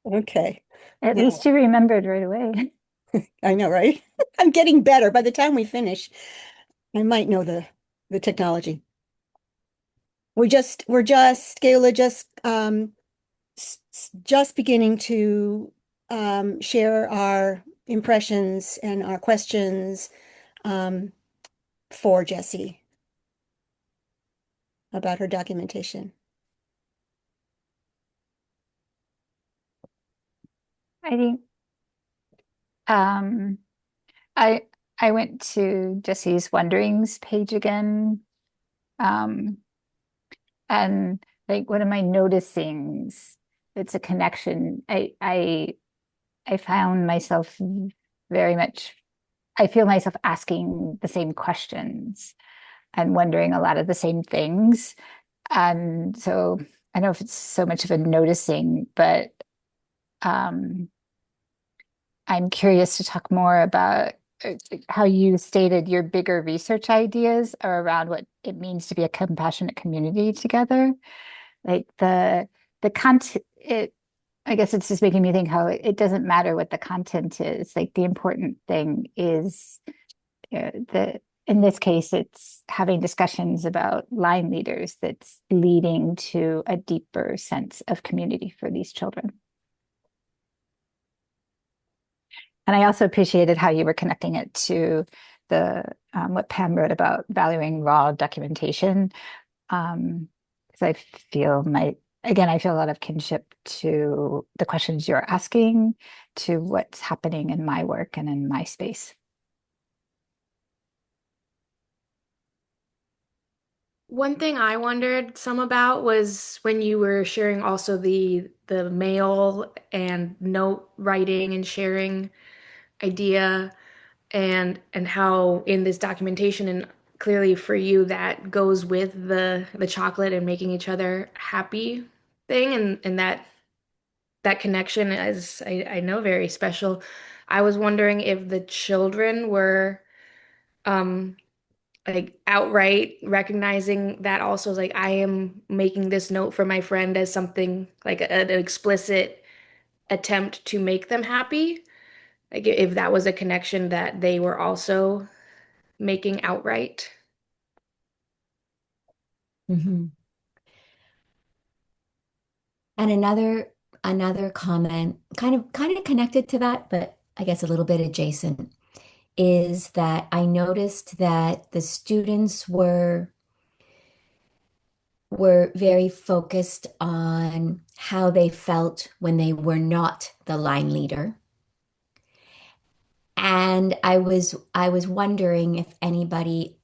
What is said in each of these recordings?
Okay. At Now, least you remembered right away. I know, right? I'm getting better. By the time we finish, I might know the technology. We're just Gayla just just beginning to share our impressions and our questions um, for Jessie about her documentation. I think um I I went to Jesse's Wonderings page again. Um and like what am I noticing? It's a connection. I found myself very much I feel myself asking the same questions and wondering a lot of the same things. And so I don't know if it's so much of a noticing, but um, I'm curious to talk more about how you stated your bigger research ideas are around what it means to be a compassionate community together. Like the content, I guess it's just making me think how it doesn't matter what the content is. Like the important thing is the in this case, it's having discussions about line leaders that's leading to a deeper sense of community for these children. And I also appreciated how you were connecting it to the what Pam wrote about valuing raw documentation. Because I feel I feel a lot of kinship to the questions you're asking, to what's happening in my work and in my space. One thing I wondered some about was when you were sharing also the mail and note writing and sharing idea and how in this documentation and clearly for you that goes with the chocolate and making each other happy thing and that connection is I know very special. I was wondering if the children were um like outright recognizing that also like I am making this note for my friend as something like an explicit attempt to make them happy. Like if that was a connection that they were also making outright. Mhm. And another comment, kind of connected to that, but I guess a little bit adjacent, is that I noticed that the students were very focused on how they felt when they were not the line leader. And I was wondering if anybody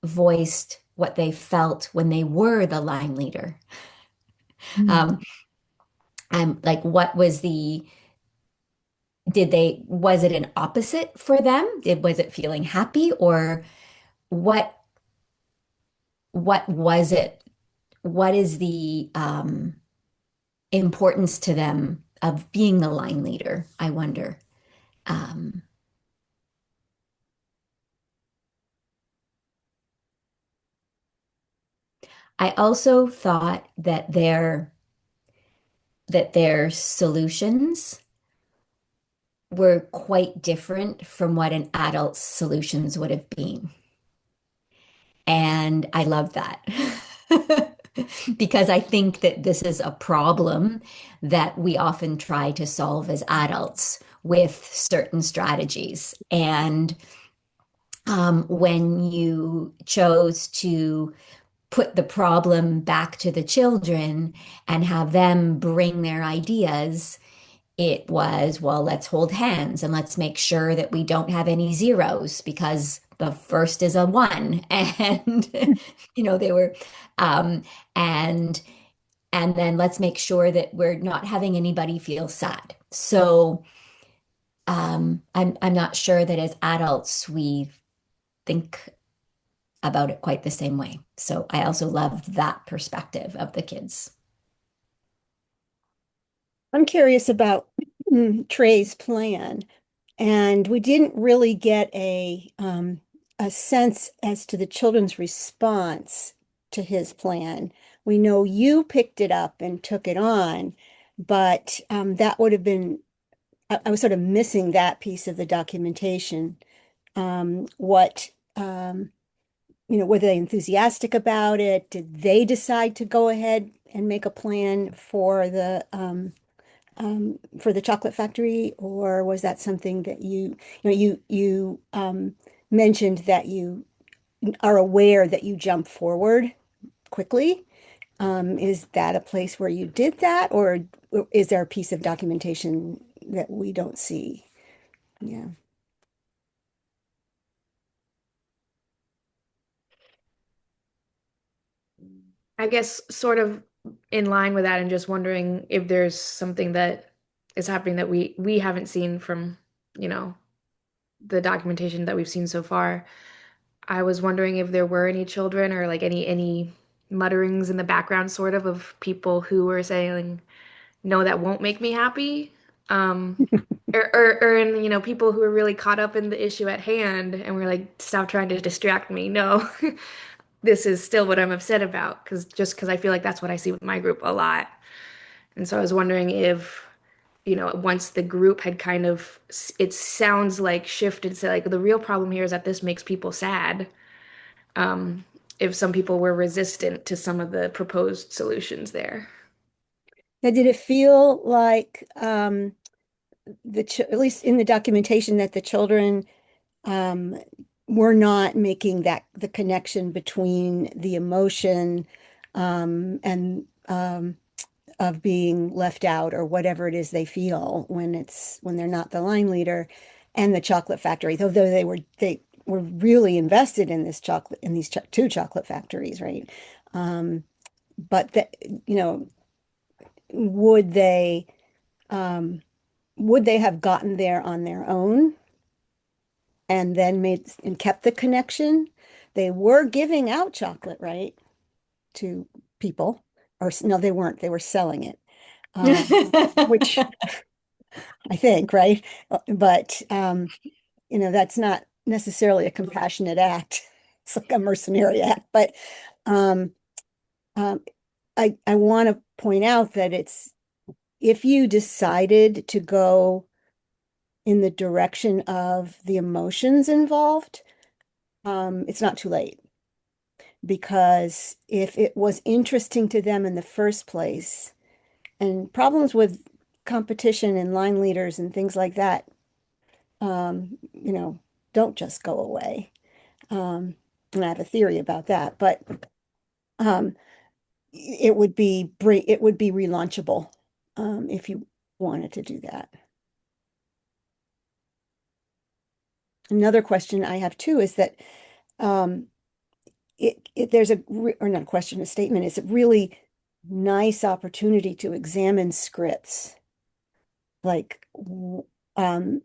voiced what they felt when they were the line leader. Mm. Um, like what was the was it an opposite for them? Was it feeling happy or what what was it? What is the importance to them of being the line leader? I wonder. Um, I also thought that their solutions were quite different from what an adult's solutions would have been. And I love that. Because I think that this is a problem that we often try to solve as adults with certain strategies. And when you chose to put the problem back to the children and have them bring their ideas, it was, well, let's hold hands and let's make sure that we don't have any zeros because the first is a one. And, they were, um, and, and then let's make sure that we're not having anybody feel sad. So, I'm not sure that as adults we think about it quite the same way. So I also loved that perspective of the kids. I'm curious about Trey's plan, and we didn't really get a sense as to the children's response to his plan. We know you picked it up and took it on, but that would have been, I was sort of missing that piece of the documentation. What, were they enthusiastic about it? Did they decide to go ahead and make a plan for the chocolate factory, or was that something that you mentioned that you are aware that you jump forward quickly? Is that a place where you did that, or is there a piece of documentation that we don't see? Yeah. I guess sort of in line with that and just wondering if there's something that is happening that we haven't seen from, you know, the documentation that we've seen so far. I was wondering if there were any children or like any mutterings in the background sort of people who were saying, no, that won't make me happy. Um, or in, people who are really caught up in the issue at hand and we're like, stop trying to distract me. No, this is still what I'm upset about because I feel like that's what I see with my group a lot. And so I was wondering if, once the group had kind of, it sounds like shifted to like the real problem here is that this makes people sad. Um, if some people were resistant to some of the proposed solutions there. Now, did it feel like at least in the documentation that the children um, were not making the connection between the emotion and of being left out or whatever it is they feel when they're not the line leader and the chocolate factory, although they were really invested in these two chocolate factories, right? Um, but that, you know, would they um, would they have gotten there on their own and then made and kept the connection? They were giving out chocolate, right, to people, or no, they weren't. They were selling it, which I think, right? But that's not necessarily a compassionate act. It's like a mercenary act. But um, um, I want to point out that it's if you decided to go in the direction of the emotions involved, it's not too late. Because if it was interesting to them in the first place, and problems with competition and line leaders and things like that, don't just go away. And I have a theory about that, but um, it would be relaunchable if you wanted to do that. Another question I have too is that um, there's or not a question, a statement. It's a really nice opportunity to examine scripts. Like, um,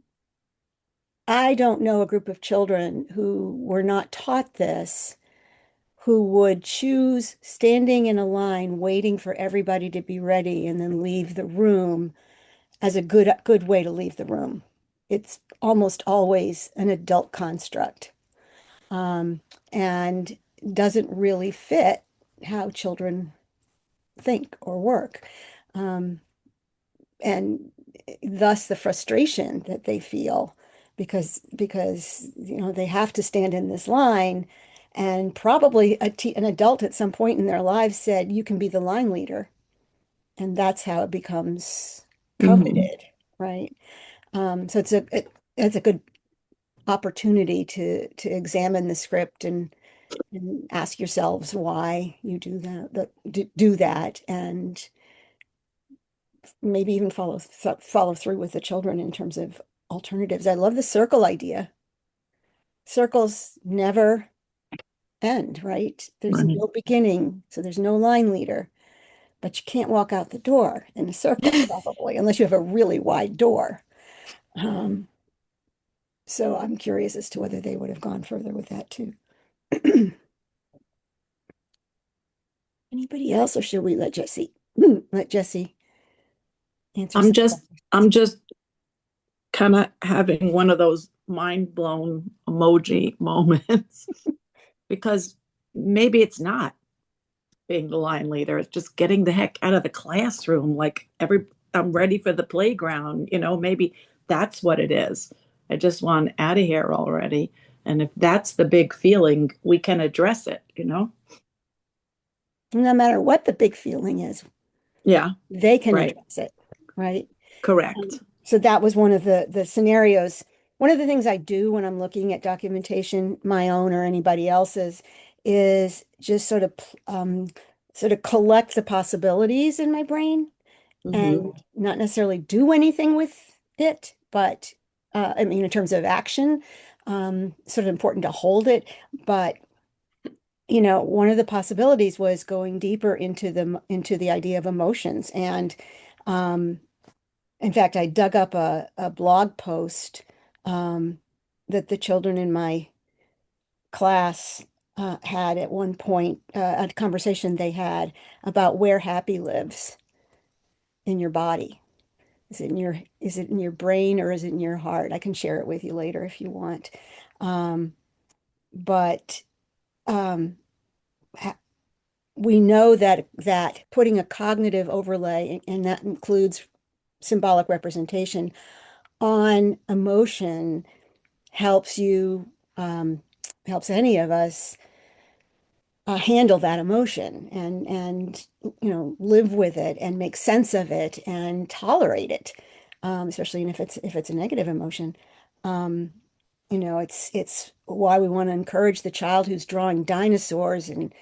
I don't know a group of children who were not taught this, who would choose standing in a line, waiting for everybody to be ready, and then leave the room as a good way to leave the room. It's almost always an adult construct, and doesn't really fit how children think or work. Um, and thus the frustration that they feel because they have to stand in this line, and probably an adult at some point in their lives said you can be the line leader, and that's how it becomes Mhm. coveted, right? So it's a good opportunity to examine the script and ask yourselves why you do that, and maybe even follow through with the children in terms of alternatives. I love the circle idea. Circles never end, right? There's Right. no beginning, so there's no line leader, but you can't walk out the door in a circle probably, unless you have a really wide door. Um, so I'm curious as to whether they would have gone further with that too. Anybody else, or should we let Jesse let Jesse answer I'm some just questions? I'm just kind of having one of those mind blown emoji moments because maybe it's not being the line leader. It's just getting the heck out of the classroom. Like I'm ready for the playground. Maybe that's what it is. I just want out of here already. And if that's the big feeling, we can address it. No matter what the big feeling is, Yeah, they can right. address it, right? Correct. So that was one of the scenarios. One of the things I do when I'm looking at documentation, my own or anybody else's, is just sort of collect the possibilities in my brain Hmm. and not necessarily do anything with it, but I mean, in terms of action, sort of important to hold it. But one of the possibilities was going deeper into the idea of emotions. And um, in fact, I dug up a blog post um, that the children in my class had at one point, a conversation they had about where happy lives in your body. Is it in your brain or is it in your heart? I can share it with you later if you want. Um, but um, we know that putting a cognitive overlay, and that includes symbolic representation on emotion, helps you, helps any of us handle that emotion and live with it and make sense of it and tolerate it, especially if it's a negative emotion. Um, it's why we want to encourage the child who's drawing dinosaurs and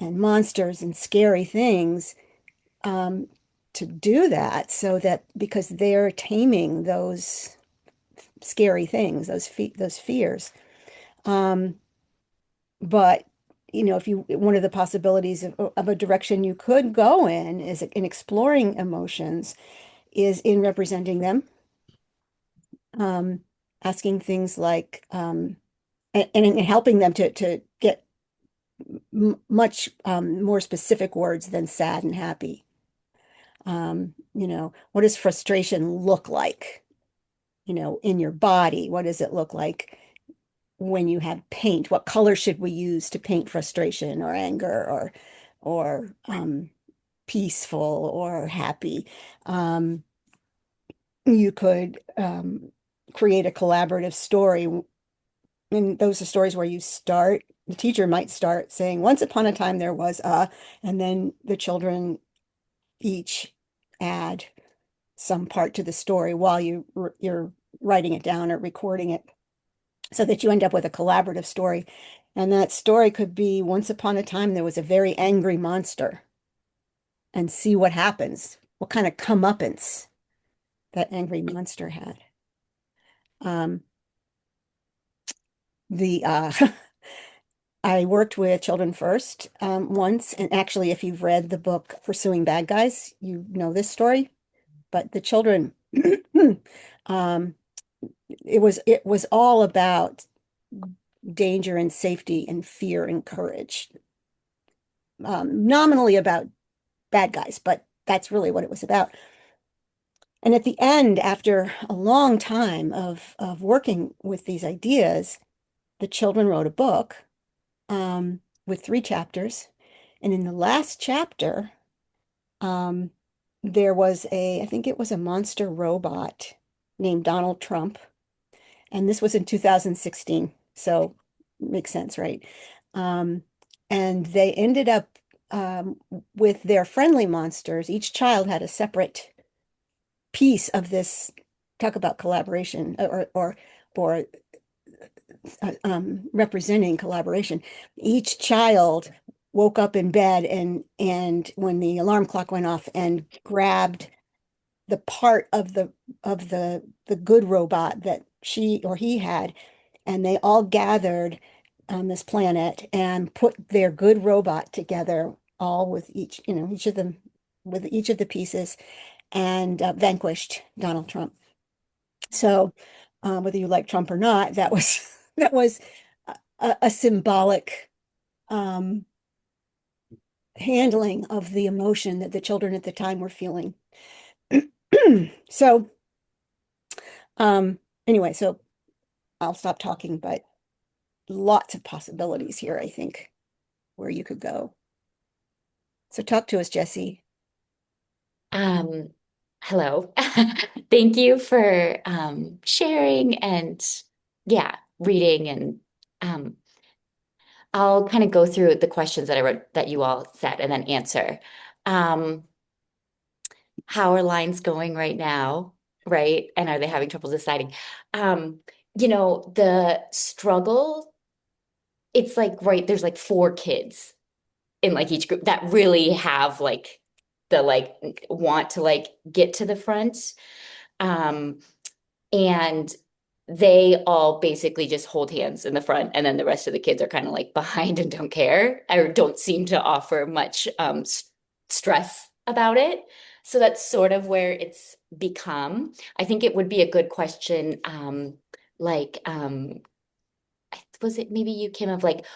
monsters and scary things, um, to do that, so that because they're taming those scary things, those fears. Um, but if you one of the possibilities of a direction you could go in is in exploring emotions is in representing them, um, asking things like and in helping them to get much more specific words than sad and happy. What does frustration look like, in your body? What does it look like when you have paint? What color should we use to paint frustration or anger or peaceful or happy? You could create a collaborative story, and those are stories where the teacher might start saying, "Once upon a time there was a," and then the children each add some part to the story while you're writing it down or recording it, so that you end up with a collaborative story. And that story could be, once upon a time there was a very angry monster, and see what happens, what kind of comeuppance that angry monster had. Um, the I worked with children first once, and actually, if you've read the book Pursuing Bad Guys, you know this story. But the children, um, it was all about danger and safety and fear and courage, nominally about bad guys, but that's really what it was about. And at the end, after a long time of working with these ideas, the children wrote a book with 3 chapters. And in the last chapter, um, there was I think it was a monster robot named Donald Trump. And this was in 2016. So makes sense, right? Um, and they ended up with their friendly monsters. Each child had a separate piece of this. Talk about collaboration, or representing collaboration. Each child woke up in bed and when the alarm clock went off, and grabbed the part of the good robot that she or he had, and they all gathered on this planet and put their good robot together, all with each of them, with each of the pieces, and vanquished Donald Trump. So, whether you like Trump or not, that was that was a symbolic um, handling of the emotion that the children at the time were feeling. So, um, anyway, so I'll stop talking, but lots of possibilities here, I think, where you could go. So talk to us, Jesse. Um, Hello. Thank you for sharing and yeah, reading and um, I'll kind of go through the questions that I wrote that you all said and then answer. Um, how are lines going right now? Right? And are they having trouble deciding? Um, the struggle, it's like, right, there's like four kids in like each group that really have like the like want to like get to the front. Um, and they all basically just hold hands in the front, and then the rest of the kids are kind of like behind and don't care or don't seem to offer much stress about it. So that's sort of where it's become. I think it would be a good question, like, was it maybe you, Kim, of like,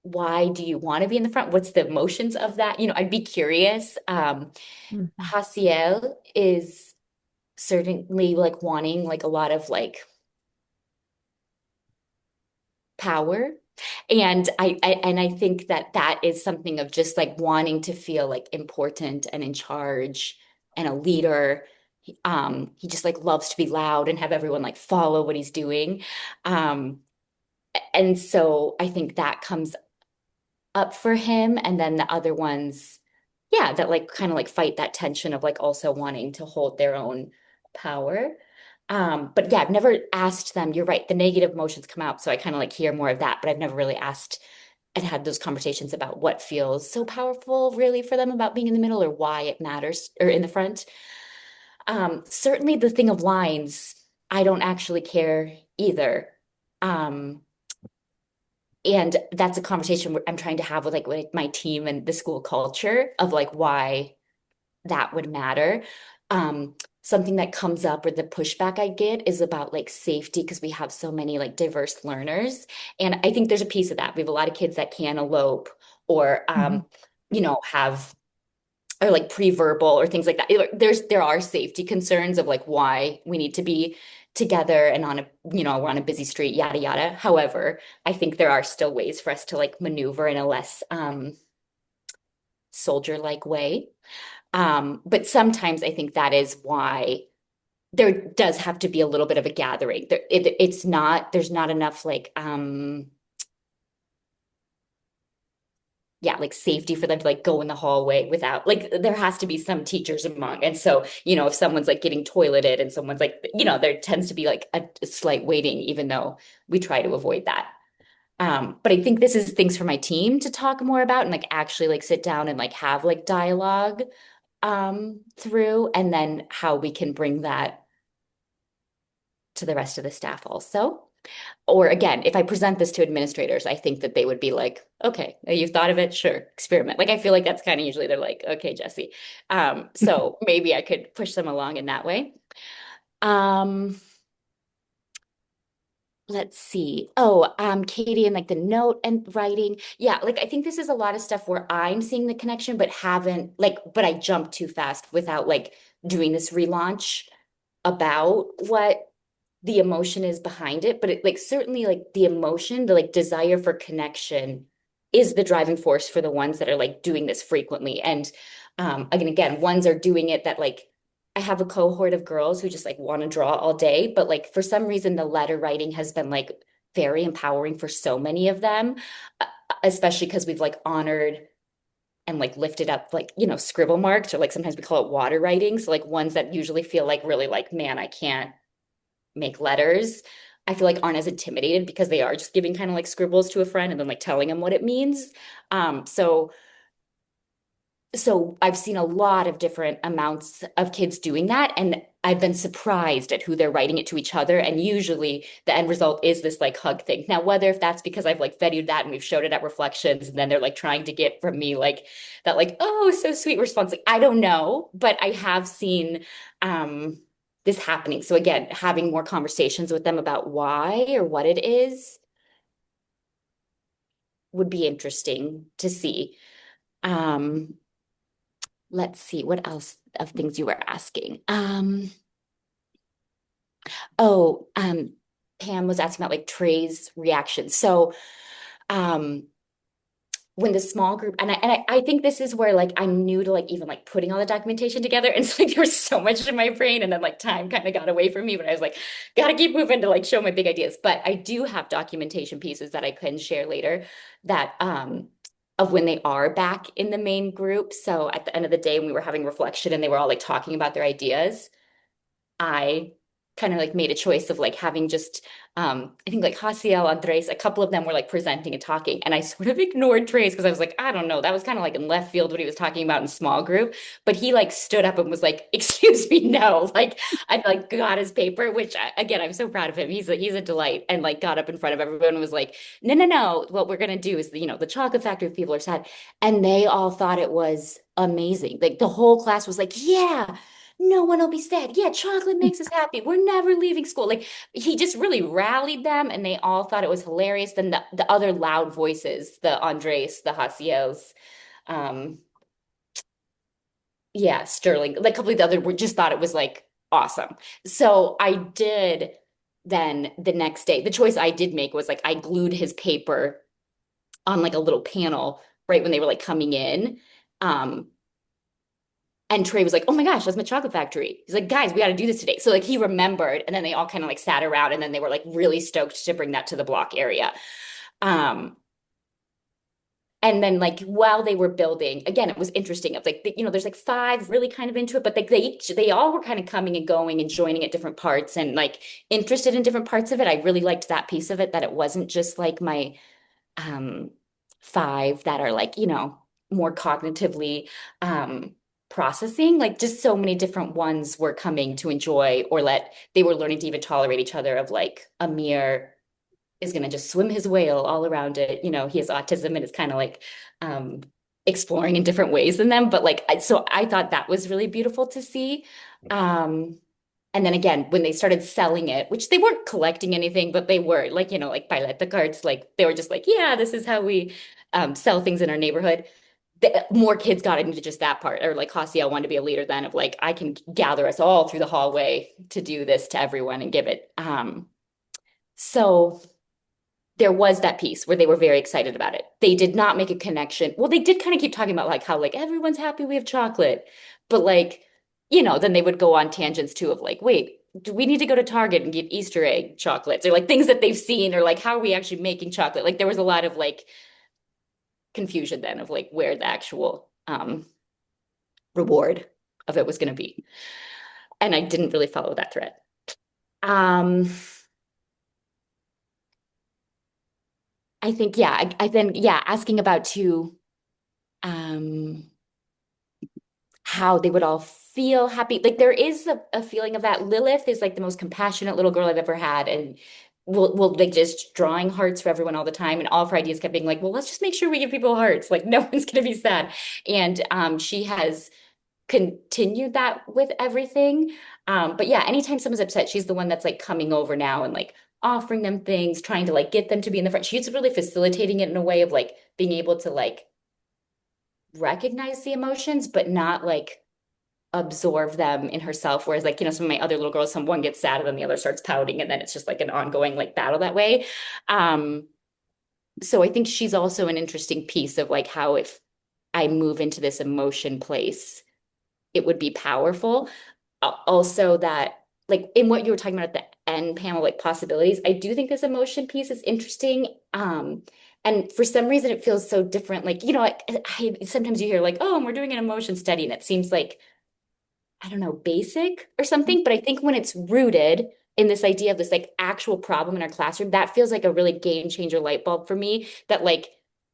why do you want to be in the front? What's the emotions of that? I'd be curious. Mhm. Hasiel is certainly like wanting like a lot of like power. And I think that that is something of just like wanting to feel like important and in charge and a leader. He just like loves to be loud and have everyone like follow what he's doing. Um, and so I think that comes up for him. And then the other ones, yeah, that like kind of like fight that tension of like also wanting to hold their own power. But yeah, I've never asked them, you're right, the negative emotions come out. So I kind of like hear more of that, but I've never really asked and had those conversations about what feels so powerful really for them about being in the middle or why it matters or in the front. Certainly the thing of lines, I don't actually care either. Um, and that's a conversation I'm trying to have with my team and the school culture of like why that would matter. Something that comes up or the pushback I get is about like safety because we have so many like diverse learners. And I think there's a piece of that. We have a lot of kids that can elope or Mhm. have or like pre-verbal or things like that. There are safety concerns of like why we need to be together and on a we're on a busy street, yada yada. However, I think there are still ways for us to like maneuver in a less soldier-like way. But sometimes I think that is why there does have to be a little bit of a gathering. There's not enough like yeah, like safety for them to like go in the hallway without like there has to be some teachers among. And so, if someone's like getting toileted and someone's like, there tends to be like a slight waiting, even though we try to avoid that. But I think this is things for my team to talk more about and like actually like sit down and like have like dialogue through, and then how we can bring that to the rest of the staff also. Or again, if I present this to administrators, I think that they would be like, okay, you've thought of it, sure, experiment. Like I feel like that's kind of usually they're like, okay, Jesse. So maybe I could push them along in that way. Um, let's see. Oh, Katie and like the note and writing. Yeah, like I think this is a lot of stuff where I'm seeing the connection, but haven't like, but I jumped too fast without like doing this relaunch about what the emotion is behind it, but it like certainly like the emotion, the like desire for connection is the driving force for the ones that are like doing this frequently. And again, ones are doing it that like I have a cohort of girls who just like want to draw all day, but like for some reason the letter writing has been like very empowering for so many of them, uh, especially because we've like honored and like lifted up like scribble marks or like sometimes we call it water writing. So like ones that usually feel like really like man, I can't make letters, I feel like aren't as intimidated because they are just giving kind of like scribbles to a friend and then like telling them what it means. So I've seen a lot of different amounts of kids doing that, and I've been surprised at who they're writing it to each other. And usually the end result is this like hug thing. Now, whether if that's because I've like valued that and we've showed it at reflections, and then they're like trying to get from me like that, like, oh, so sweet response. Like, I don't know, but I have seen this happening. So again, having more conversations with them about why or what it is would be interesting to see. Um, let's see what else of things you were asking. Oh, Pam was asking about like Trey's reaction. So, um, when the small group, and I think this is where like I'm new to like even like putting all the documentation together, and so like there was so much in my brain, and then like time kind of got away from me, but I was like, gotta keep moving to like show my big ideas. But I do have documentation pieces that I can share later that of when they are back in the main group. So at the end of the day, when we were having reflection and they were all like talking about their ideas, I kind of like made a choice of like having just I think like Hasiel, Andres, a couple of them were like presenting and talking, and I sort of ignored Trace because I was like, I don't know, that was kind of like in left field what he was talking about in small group, but he like stood up and was like, excuse me, no, like I like got his paper, which again, I'm so proud of him. He's a delight, and like got up in front of everyone and was like, no, no, no, what we're gonna do is the chocolate factory people are sad, and they all thought it was amazing. Like the whole class was like, yeah, no one will be sad. Yeah, chocolate makes us happy. We're never leaving school. Like he just really rallied them, and they all thought it was hilarious. Then the other loud voices, the Andres, the Hasiels, um, yeah, Sterling, like a couple of the other were just thought it was like awesome. So I did then the next day, the choice I did make was like I glued his paper on like a little panel right when they were like coming in. Um, And Trey was like, "Oh my gosh, that's my chocolate factory." He's like, "Guys, we got to do this today." So like he remembered, and then they all kind of like sat around, and then they were like really stoked to bring that to the block area. Um, and then like while they were building, again, it was interesting. Of like there's like five really kind of into it, but like they all were kind of coming and going and joining at different parts and like interested in different parts of it. I really liked that piece of it, that it wasn't just like my um, five that are like, more cognitively processing. Like just so many different ones were coming to enjoy, or they were learning to even tolerate each other. Of like Amir is going to just swim his whale all around it. He has autism and it's kind of like um, exploring in different ways than them. But like, so I thought that was really beautiful to see. Um, and then again, when they started selling it, which they weren't collecting anything, but they were like, like Pileta cards, like they were just like, yeah, this is how we sell things in our neighborhood. More kids got into just that part, or like Hasiel wanted to be a leader then of like, I can gather us all through the hallway to do this to everyone and give it. So there was that piece where they were very excited about it. They did not make a connection. Well, they did kind of keep talking about like how like everyone's happy we have chocolate, but like, then they would go on tangents too of like, wait, do we need to go to Target and get Easter egg chocolates or like things that they've seen, or like how are we actually making chocolate? Like there was a lot of like confusion then of like where the actual reward of it was going to be. And I didn't really follow that thread. Um, I think, yeah, I then, yeah, asking about too, um, how they would all feel happy. Like there is a feeling of that. Lilith is like the most compassionate little girl I've ever had. And will like just drawing hearts for everyone all the time. And all of her ideas kept being like, well, let's just make sure we give people hearts. Like no one's gonna be sad. And she has continued that with everything. But yeah, anytime someone's upset, she's the one that's like coming over now and like offering them things, trying to like get them to be in the front. She's really facilitating it in a way of like being able to like recognize the emotions, but not like absorb them in herself. Whereas like, some of my other little girls, one gets sad and then the other starts pouting, and then it's just like an ongoing like battle that way. Um, so I think she's also an interesting piece of like how if I move into this emotion place, it would be powerful. Also that like in what you were talking about at the end panel, like possibilities, I do think this emotion piece is interesting. And for some reason it feels so different. Like, sometimes you hear like, oh, and we're doing an emotion study, and it seems like, I don't know, basic or something. But I think when it's rooted in this idea of this like actual problem in our classroom, that feels like a really game changer light bulb for me, that like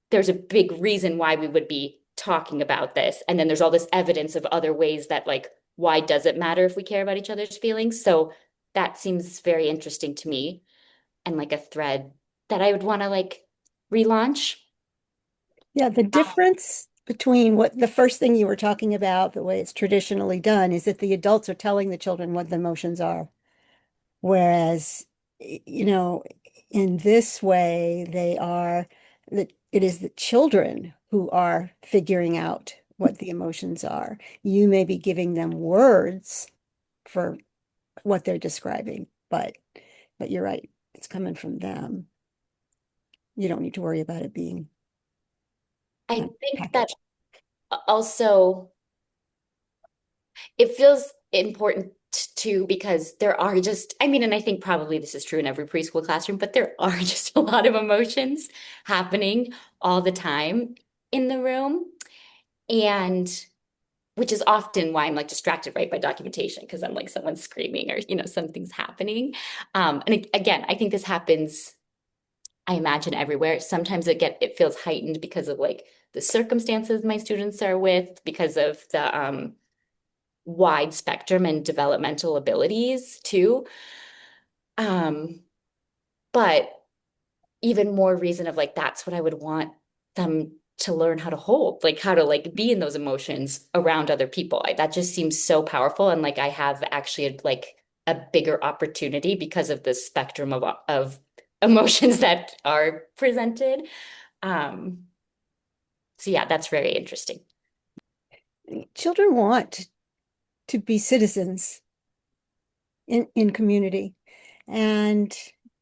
there's a big reason why we would be talking about this. And then there's all this evidence of other ways that like, why does it matter if we care about each other's feelings? So that seems very interesting to me, and like a thread that I would want to like relaunch. Yeah, the difference between what the first thing you were talking about, the way it's traditionally done, is that the adults are telling the children what the emotions are. Whereas, in this way, that it is the children who are figuring out what the emotions are. You may be giving them words for what they're describing, but you're right, it's coming from them. You don't need to worry about it being I think that package. also it feels important too because there are just, I mean, and I think probably this is true in every preschool classroom, but there are just a lot of emotions happening all the time in the room. And which is often why I'm like distracted, right, by documentation because I'm like someone's screaming or, something's happening. And again, I think this happens, I imagine everywhere. Sometimes it feels heightened because of like the circumstances my students are with, because of the wide spectrum and developmental abilities too. Um, but even more reason of like that's what I would want them to learn how to hold, like how to like be in those emotions around other people. That just seems so powerful. And like I have actually like a bigger opportunity because of the spectrum of emotions that are presented. Um, so yeah, that's very interesting. Children want to be citizens in community. And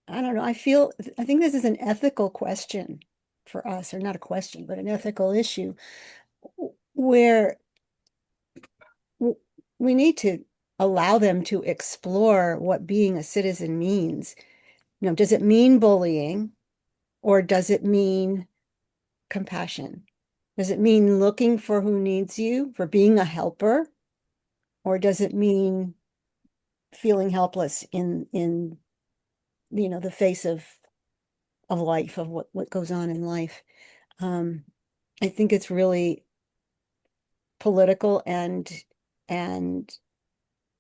I don't know, I think this is an ethical question for us, or not a question, but an ethical issue where we need to allow them to explore what being a citizen means. Does it mean bullying or does it mean compassion? Does it mean looking for who needs you, for being a helper? Or does it mean feeling helpless in the face of life, of what goes on in life? Um, I think it's really political and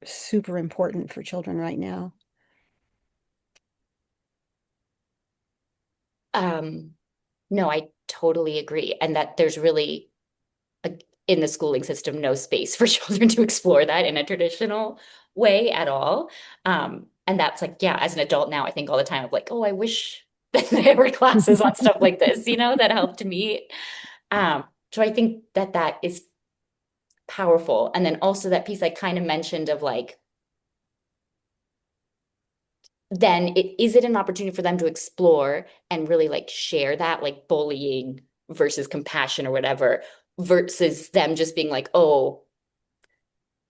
super important for children right now. Um, no, I totally agree. And that there's really a, in the schooling system, no space for children to explore that in a traditional way at all. And that's like, yeah, as an adult now, I think all the time of like, oh, I wish that there were classes on stuff like this, that helped me. So I think that that is powerful. And then also that piece I kind of mentioned of like, then is it an opportunity for them to explore and really like share that like bullying versus compassion or whatever versus them just being like, oh,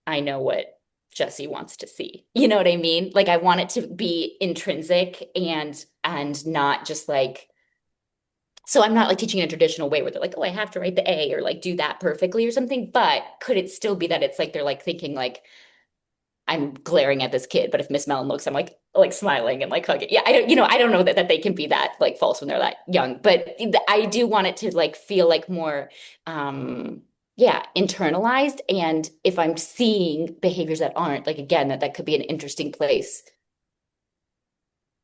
I know what Jesse wants to see. You know what I mean? Like I want it to be intrinsic and not just like, so I'm not like teaching in a traditional way where they're like, oh, I have to write the A or like do that perfectly or something, but could it still be that it's like they're like thinking like I'm glaring at this kid, but if Miss Mellon looks, I'm like smiling and like hugging. Yeah, I don't know that they can be that like false when they're that young, but I do want it to like feel like more, yeah, internalized. And if I'm seeing behaviors that aren't, like again, that could be an interesting place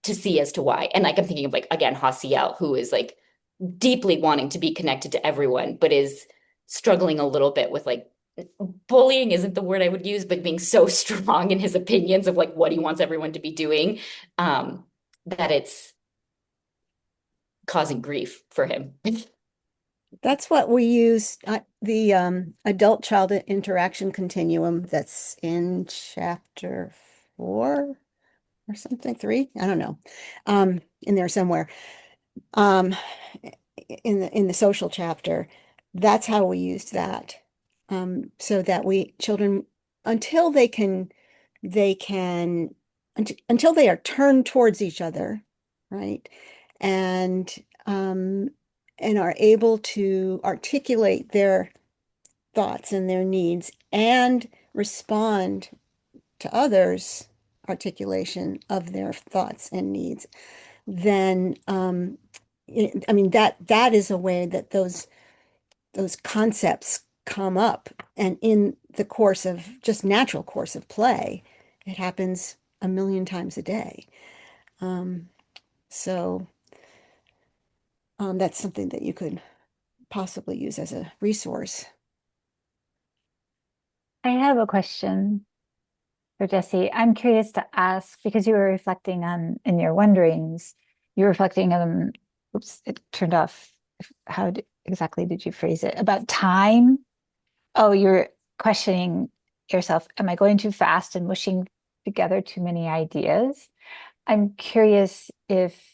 to see as to why. And like I'm thinking of like again, Hasiel, who is like deeply wanting to be connected to everyone, but is struggling a little bit with like bullying isn't the word I would use, but being so strong in his opinions of like what he wants everyone to be doing, that it's causing grief for him. That's what we use, the adult-child interaction continuum that's in chapter 4 or something, 3, I don't know, in there somewhere, um, in the social chapter. That's how we used that, so that children, until they can, until they are turned towards each other, right? And um, and are able to articulate their thoughts and their needs and respond to others' articulation of their thoughts and needs, then I mean that is a way that those concepts come up. And in the course of just natural course of play, it happens a million times a day. Um, so that's something that you could possibly use as a resource. I have a question for Jesse. I'm curious to ask because you were reflecting on in your wonderings, you were reflecting on, oops, it turned off. Exactly did you phrase it? About time? Oh, you're questioning yourself. Am I going too fast and mushing together too many ideas? I'm curious if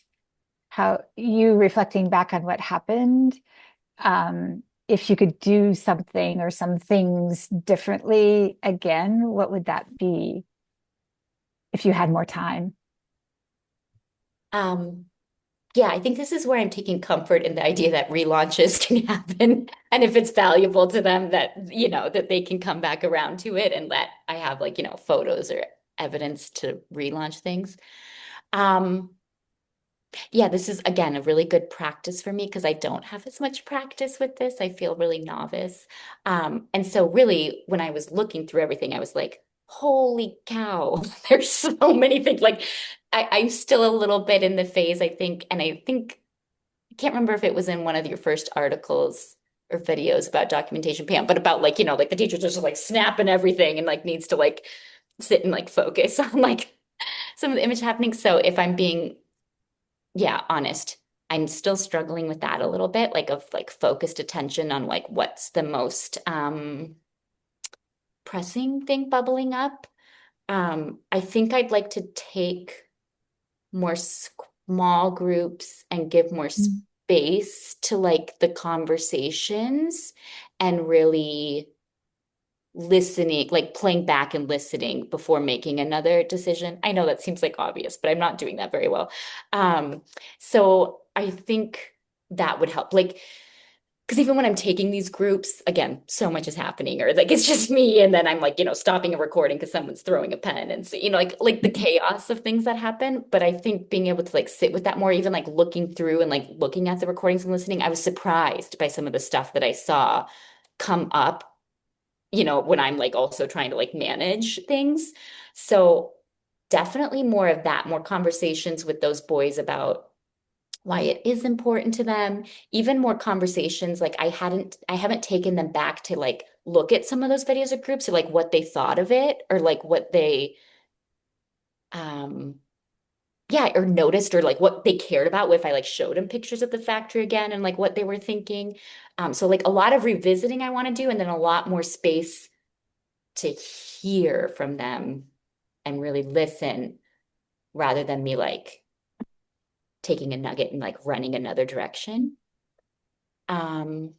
how you reflecting back on what happened, if you could do something or some things differently again, what would that be if you had more time? Um, yeah, I think this is where I'm taking comfort in the idea that relaunches can happen. And if it's valuable to them that, that they can come back around to it and that I have like, photos or evidence to relaunch things. Um, yeah, this is again a really good practice for me because I don't have as much practice with this. I feel really novice. And so really when I was looking through everything, I was like, holy cow, there's so many things. Like I'm still a little bit in the phase, I think, and I think I can't remember if it was in one of your first articles or videos about documentation, Pam, but about like, like the teacher just like snapping everything and like needs to like sit and like focus on like some of the image happening. So if I'm being honest, I'm still struggling with that a little bit, like of like focused attention on like what's the most pressing thing bubbling up. I think I'd like to take more small groups and give more space to like the conversations and really listening, like playing back and listening before making another decision. I know that seems like obvious, but I'm not doing that very well. So I think that would help. Like, because even when I'm taking these groups, again, so much is happening, or like it's just me, and then I'm like, stopping a recording because someone's throwing a pen, and so like the chaos of things that happen. But I think being able to like sit with that more, even like looking through and like looking at the recordings and listening, I was surprised by some of the stuff that I saw come up when I'm like also trying to like manage things. So definitely more of that, more conversations with those boys about why it is important to them, even more conversations. Like I haven't taken them back to like look at some of those videos or groups or like what they thought of it or like what they um or noticed or like what they cared about if I like showed them pictures of the factory again and like what they were thinking. So like a lot of revisiting I want to do and then a lot more space to hear from them and really listen rather than me like taking a nugget and like running another direction. Um,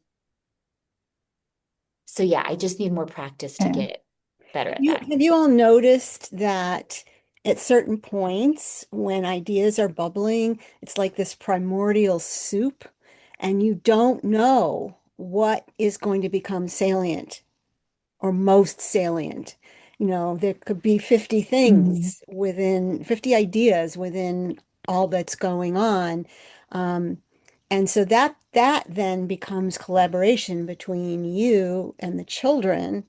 so yeah, I just need more practice to Yeah. get better at You that. have you all noticed that at certain points when ideas are bubbling, it's like this primordial soup, and you don't know what is going to become salient or most salient. There could be 50 Mhm. things within 50 ideas within all that's going on. Um, and so that then becomes collaboration between you and the children,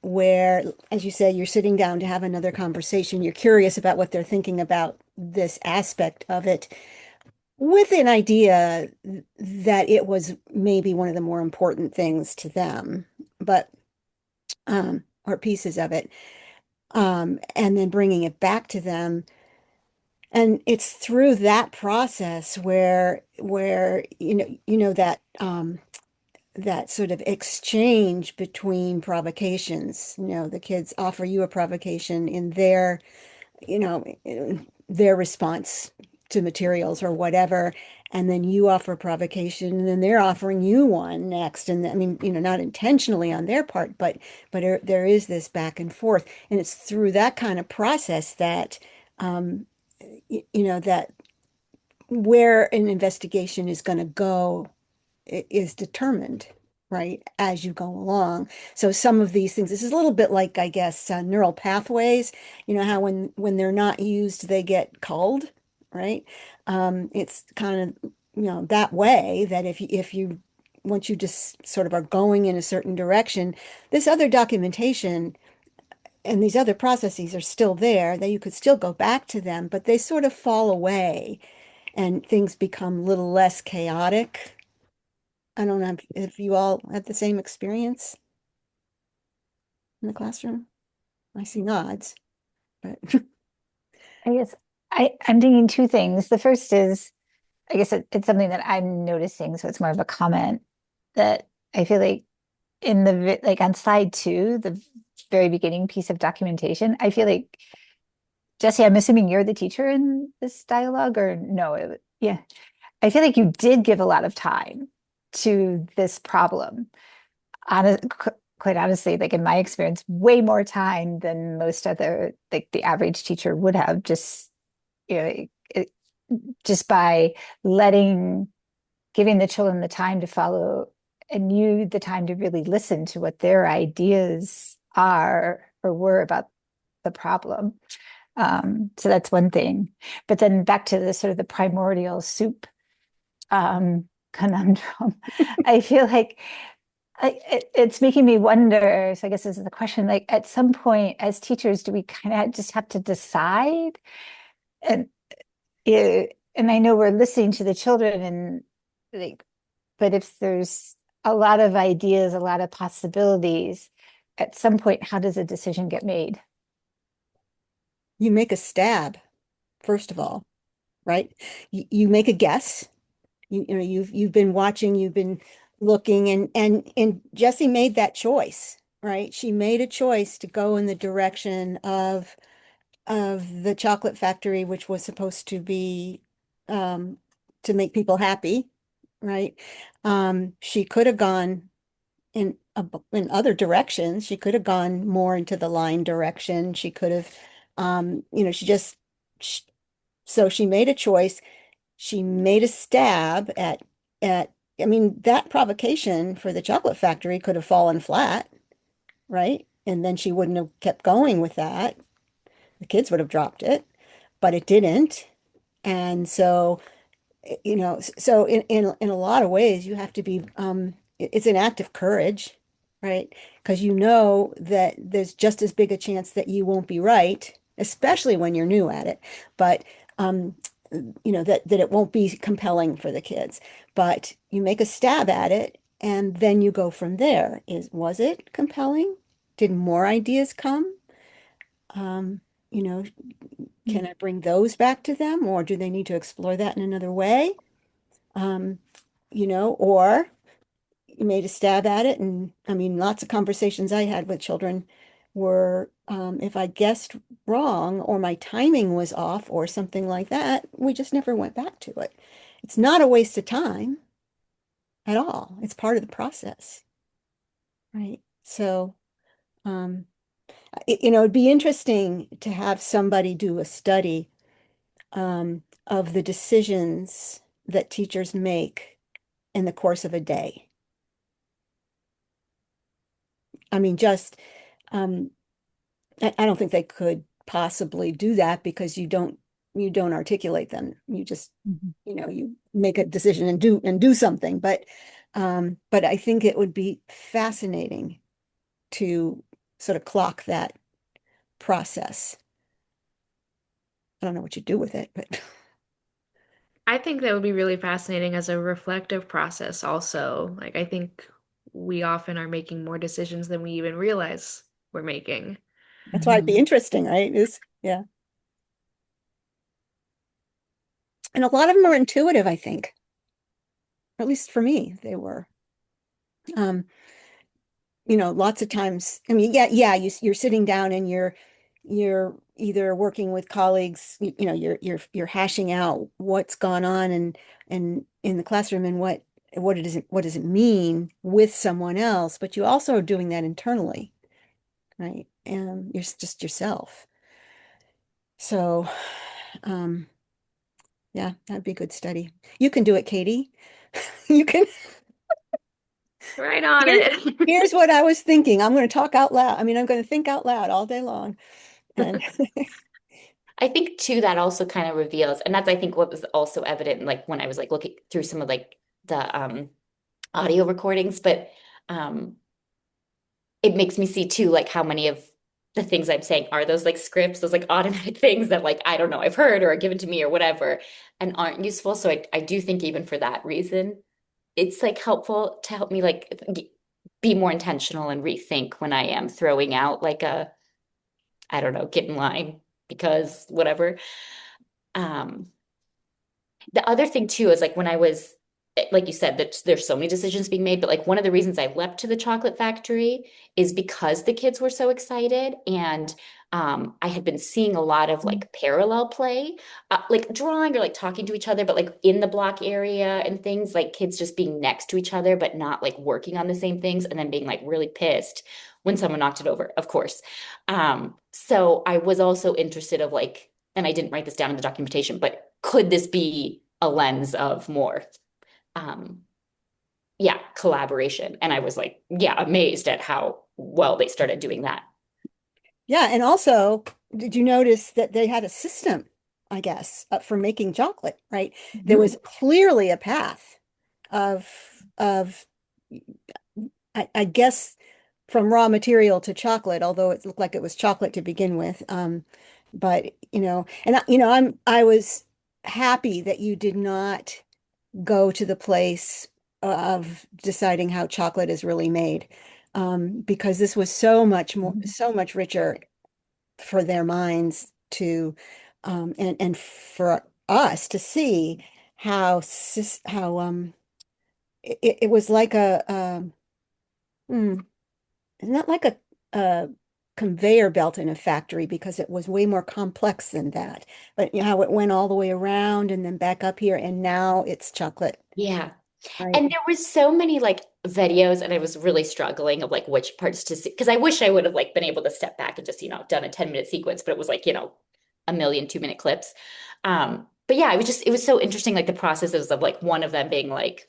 where, as you said, you're sitting down to have another conversation. You're curious about what they're thinking about this aspect of it, with an idea that it was maybe one of the more important things to them, but or pieces of it, and then bringing it back to them. And it's through that process where that sort of exchange between provocations. The kids offer you a provocation in their response to materials or whatever, and then you offer a provocation, and then they're offering you one next. And I mean, not intentionally on their part, but there is this back and forth, and it's through that kind of process that that where an investigation is going to go is determined, right, as you go along. So some of these things, this is a little bit like, I guess, neural pathways. How when they're not used, they get culled, right? It's kind of, that way that if you once you just sort of are going in a certain direction, this other documentation and these other processes are still there, that you could still go back to them, but they sort of fall away and things become a little less chaotic. I don't know if you all had the same experience in the classroom. I see nods, but I guess I'm thinking two things. The first is, I guess it's something that I'm noticing, so it's more of a comment that I feel like like on slide 2, the very beginning piece of documentation, I feel like, Jesse, I'm assuming you're the teacher in this dialogue, or no? Yeah. I feel like you did give a lot of time to this problem. Quite honestly, like in my experience, way more time than most other, like the average teacher would have, just, you know, it, just by giving the children the time to follow, and you the time to really listen to what their ideas are or were about the problem. So that's one thing. But then back to the sort of the primordial soup conundrum. I feel like it's making me wonder. So I guess this is the question, like at some point as teachers, do we kind of just have to decide? And and I know we're listening to the children and like, but if there's a lot of ideas, a lot of possibilities, at some point, how does a decision get made? You make a stab, first of all, right? You make a guess. You know, you've been watching, you've been looking, and Jessie made that choice, right? She made a choice to go in the direction of the chocolate factory, which was supposed to be um, to make people happy, right? She could have gone in other directions. She could have gone more into the line direction. She could have, you know, sh so she made a choice. She made a stab at. I mean, that provocation for the chocolate factory could have fallen flat, right? And then she wouldn't have kept going with that. The kids would have dropped it, but it didn't. And so, you know, so in a lot of ways, you have to be, it's an act of courage, right? Because you know that there's just as big a chance that you won't be right, especially when you're new at it. But you know that it won't be compelling for the kids. But you make a stab at it, and then you go from there. Was it compelling? Did more ideas come? You know, can I bring those back to them, or do they need to explore that in another way? Um, you know, or you made a stab at it. And I mean, lots of conversations I had with children were if I guessed wrong or my timing was off or something like that, we just never went back to it. It's not a waste of time at all. It's part of the process, right? So, um, you know, it'd be interesting to have somebody do a study of the decisions that teachers make in the course of a day. I mean, just um, I don't think they could possibly do that because you don't articulate them. You just, Mhm. you know, you make a decision and do something. But I think it would be fascinating to sort of clock that process. I don't know what you do with it, but I think that would be really fascinating as a reflective process also. Like I think we often are making more decisions than we even realize we're making. that's why it'd be interesting, right? Yeah. And a lot of them are intuitive, I think. Or at least for me, they were. Um, you know, lots of times, I mean, yeah, you're sitting down and you're either working with colleagues, you know, you're hashing out what's gone on and in the classroom and what does it mean with someone else, but you also are doing that internally, right? And you're just yourself. So, um, yeah, that'd be a good study. You can do it, Katie. You can. Right on Here's, it. here's what I was thinking. I'm going to talk out loud. I mean, I'm going to think out loud all day long. And I think too that also kind of reveals, and that's I think what was also evident like when I was like looking through some of like the audio recordings, but um it makes me see too like how many of the things I'm saying are those like scripts, those like automatic things that like I don't know, I've heard or are given to me or whatever and aren't useful. So I do think even for that reason, it's like helpful to help me like be more intentional and rethink when I am throwing out like a, I don't know, get in line because whatever. Um, the other thing too is like when I was like you said, that there's so many decisions being made, but like one of the reasons I leapt to the chocolate factory is because the kids were so excited. And I had been seeing a lot of like parallel play, like drawing or like talking to each other, but like in the block area and things, like kids just being next to each other, but not like working on the same things, and then being like really pissed when someone knocked it over, of course. So I was also interested of like, and I didn't write this down in the documentation, but could this be a lens of more um yeah, collaboration? And I was like, yeah, amazed at how well they started doing that. Yeah, and also, did you notice that they had a system, I guess, for making chocolate, right? There Mhm. was clearly a path of I guess from raw material to chocolate, although it looked like it was chocolate to begin with. But I was happy that you did not go to the place of deciding how chocolate is really made, because this was so much richer for their minds to, and for us to see how it was like hmm, not like a conveyor belt in a factory, because it was way more complex than that. But you know how it went all the way around and then back up here, and now it's chocolate, Yeah. right? And there was so many like videos, and I was really struggling of like which parts to see, because I wish I would have like been able to step back and just, done a 10-minute sequence, but it was like, a million 2-minute clips. But yeah, it was so interesting, like the processes of like one of them being like,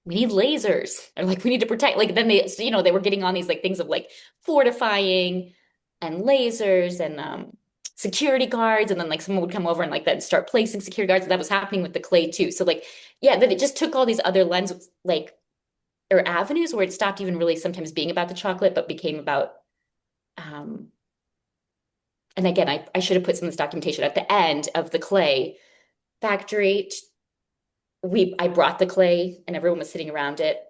we need lasers, or like we need to protect, like then they, so, they were getting on these like things of like fortifying and lasers and security guards, and then like someone would come over and like then start placing security guards, and that was happening with the clay too. So like, yeah, then it just took all these other lenses, like, or avenues, where it stopped even really sometimes being about the chocolate, but became about um and again, I should have put some of this documentation at the end of the clay factory. I brought the clay and everyone was sitting around it.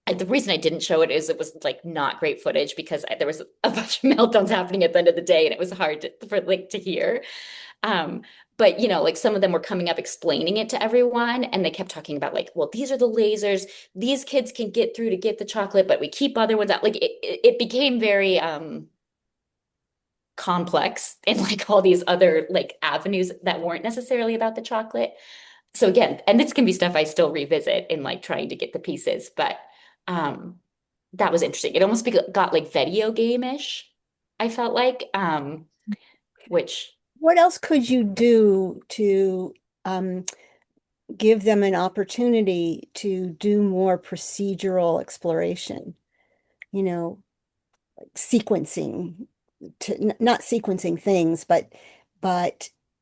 The reason I didn't show it is it was like not great footage, because there was a bunch of meltdowns happening at the end of the day, and it was hard for like to hear. Um, but like some of them were coming up explaining it to everyone, and they kept talking about like, well, these are the lasers these kids can get through to get the chocolate, but we keep other ones out. Like it became very complex in like all these other like avenues that weren't necessarily about the chocolate. So again, and this can be stuff I still revisit in like trying to get the pieces, but um that was interesting. It almost got like video game-ish, I felt like, which What else could you do to um, give them an opportunity to do more procedural exploration? You know, sequencing, not sequencing things, but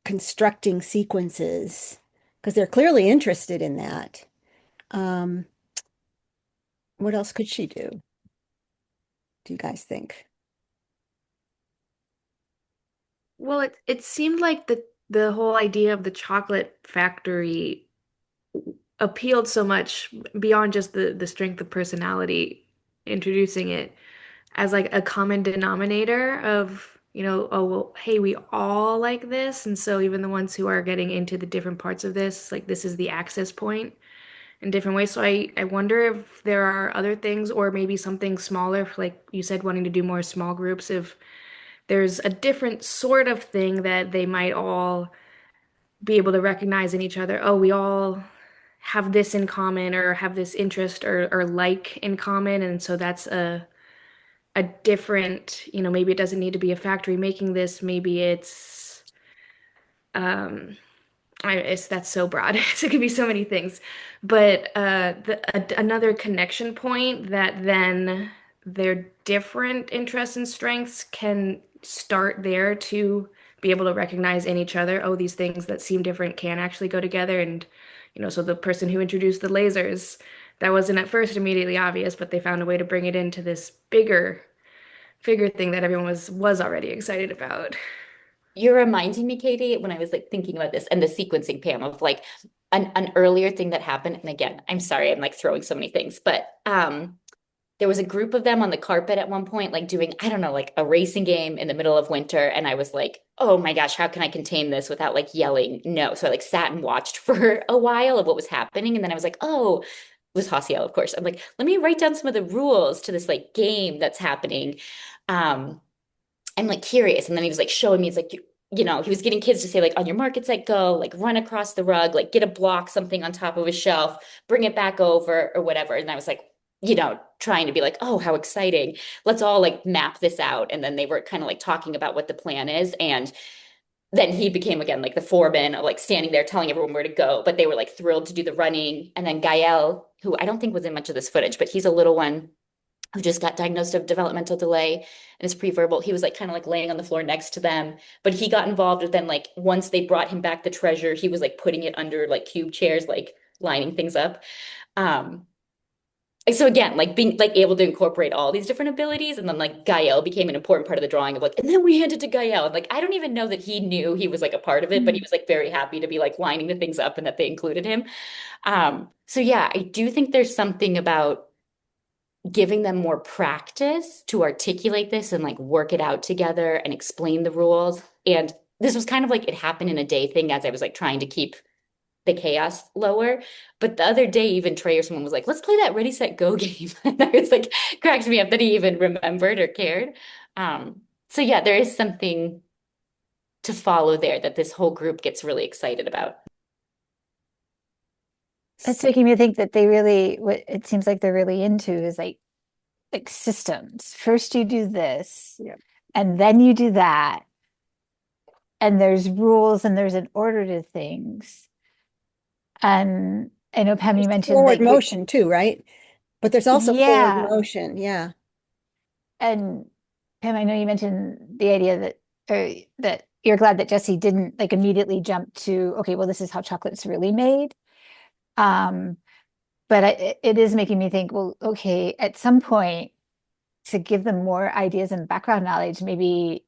constructing sequences, because they're clearly interested in that. Um, what else could she do you guys think? Well, it seemed like the whole idea of the chocolate factory appealed so much beyond just the strength of personality, introducing it as like a common denominator of, oh, well, hey, we all like this. And so even the ones who are getting into the different parts of this, like this is the access point in different ways. So I wonder if there are other things, or maybe something smaller, like you said, wanting to do more small groups, if there's a different sort of thing that they might all be able to recognize in each other. Oh, we all have this in common, or have this interest, or like in common. And so that's a different, maybe it doesn't need to be a factory making this. Maybe it's that's so broad. It could be so many things. But another connection point that then their different interests and strengths can start there to be able to recognize in each other, oh, these things that seem different can actually go together. And, so the person who introduced the lasers, that wasn't at first immediately obvious, but they found a way to bring it into this bigger figure thing that everyone was already excited about. you're reminding me, Katie, when I was like thinking about this and the sequencing, Pam, of like an earlier thing that happened. And again, I'm sorry, I'm like throwing so many things, but there was a group of them on the carpet at one point, like doing, I don't know, like a racing game in the middle of winter. And I was like, oh my gosh, how can I contain this without like yelling no? So I like sat and watched for a while of what was happening. And then I was like, oh, it was Hasiel, of course. I'm like, let me write down some of the rules to this like game that's happening. Um, I'm like curious. And then he was like showing me, it's like, he was getting kids to say like on your mark, it's like go, like run across the rug, like get a block, something on top of a shelf, bring it back over or whatever. And I was like, trying to be like, oh, how exciting. Let's all like map this out. And then they were kind of like talking about what the plan is. And then he became again like the foreman of like standing there telling everyone where to go. But they were like thrilled to do the running. And then Gael, who I don't think was in much of this footage, but he's a little one who just got diagnosed of developmental delay and is preverbal. He was like kind of like laying on the floor next to them, but he got involved with them. Like once they brought him back the treasure, he was like putting it under like cube chairs, like lining things up. Um, so again, like being like able to incorporate all these different abilities, and then like Gael became an important part of the drawing of like, and then we handed to Gael. And like I don't even know that he knew he was like a part of it, but he was like very happy to be like lining the things up and that they included him. So yeah, I do think there's something about giving them more practice to articulate this and like work it out together and explain the rules. And this was kind of like it happened in a day thing as I was like trying to keep the chaos lower. But the other day, even Trey or someone was like, let's play that Ready, Set, Go game. And I was like, cracked me up that he even remembered or cared. So yeah, there is something to follow there that this whole group gets really excited about. That's making me think that they really, what it seems like they're really into is like systems. First you do this, Yeah. and then you do that. And there's rules and there's an order to things. And I know Pam, you There's mentioned forward like motion too, right? But there's also forward yeah. motion. Yeah. And Pam, I know you mentioned the idea that you're glad that Jesse didn't like immediately jump to, okay, well, this is how chocolate's really made. Um, but it is making me think, well, okay, at some point to give them more ideas and background knowledge, maybe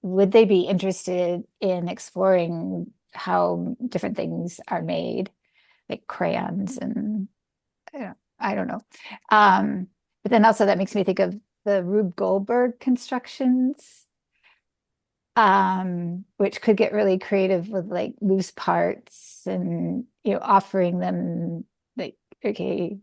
would they be interested in exploring how different things are made, like crayons and I don't know. But then also that makes me think of the Rube Goldberg constructions, which could get really creative with like loose parts and offering them like, okay.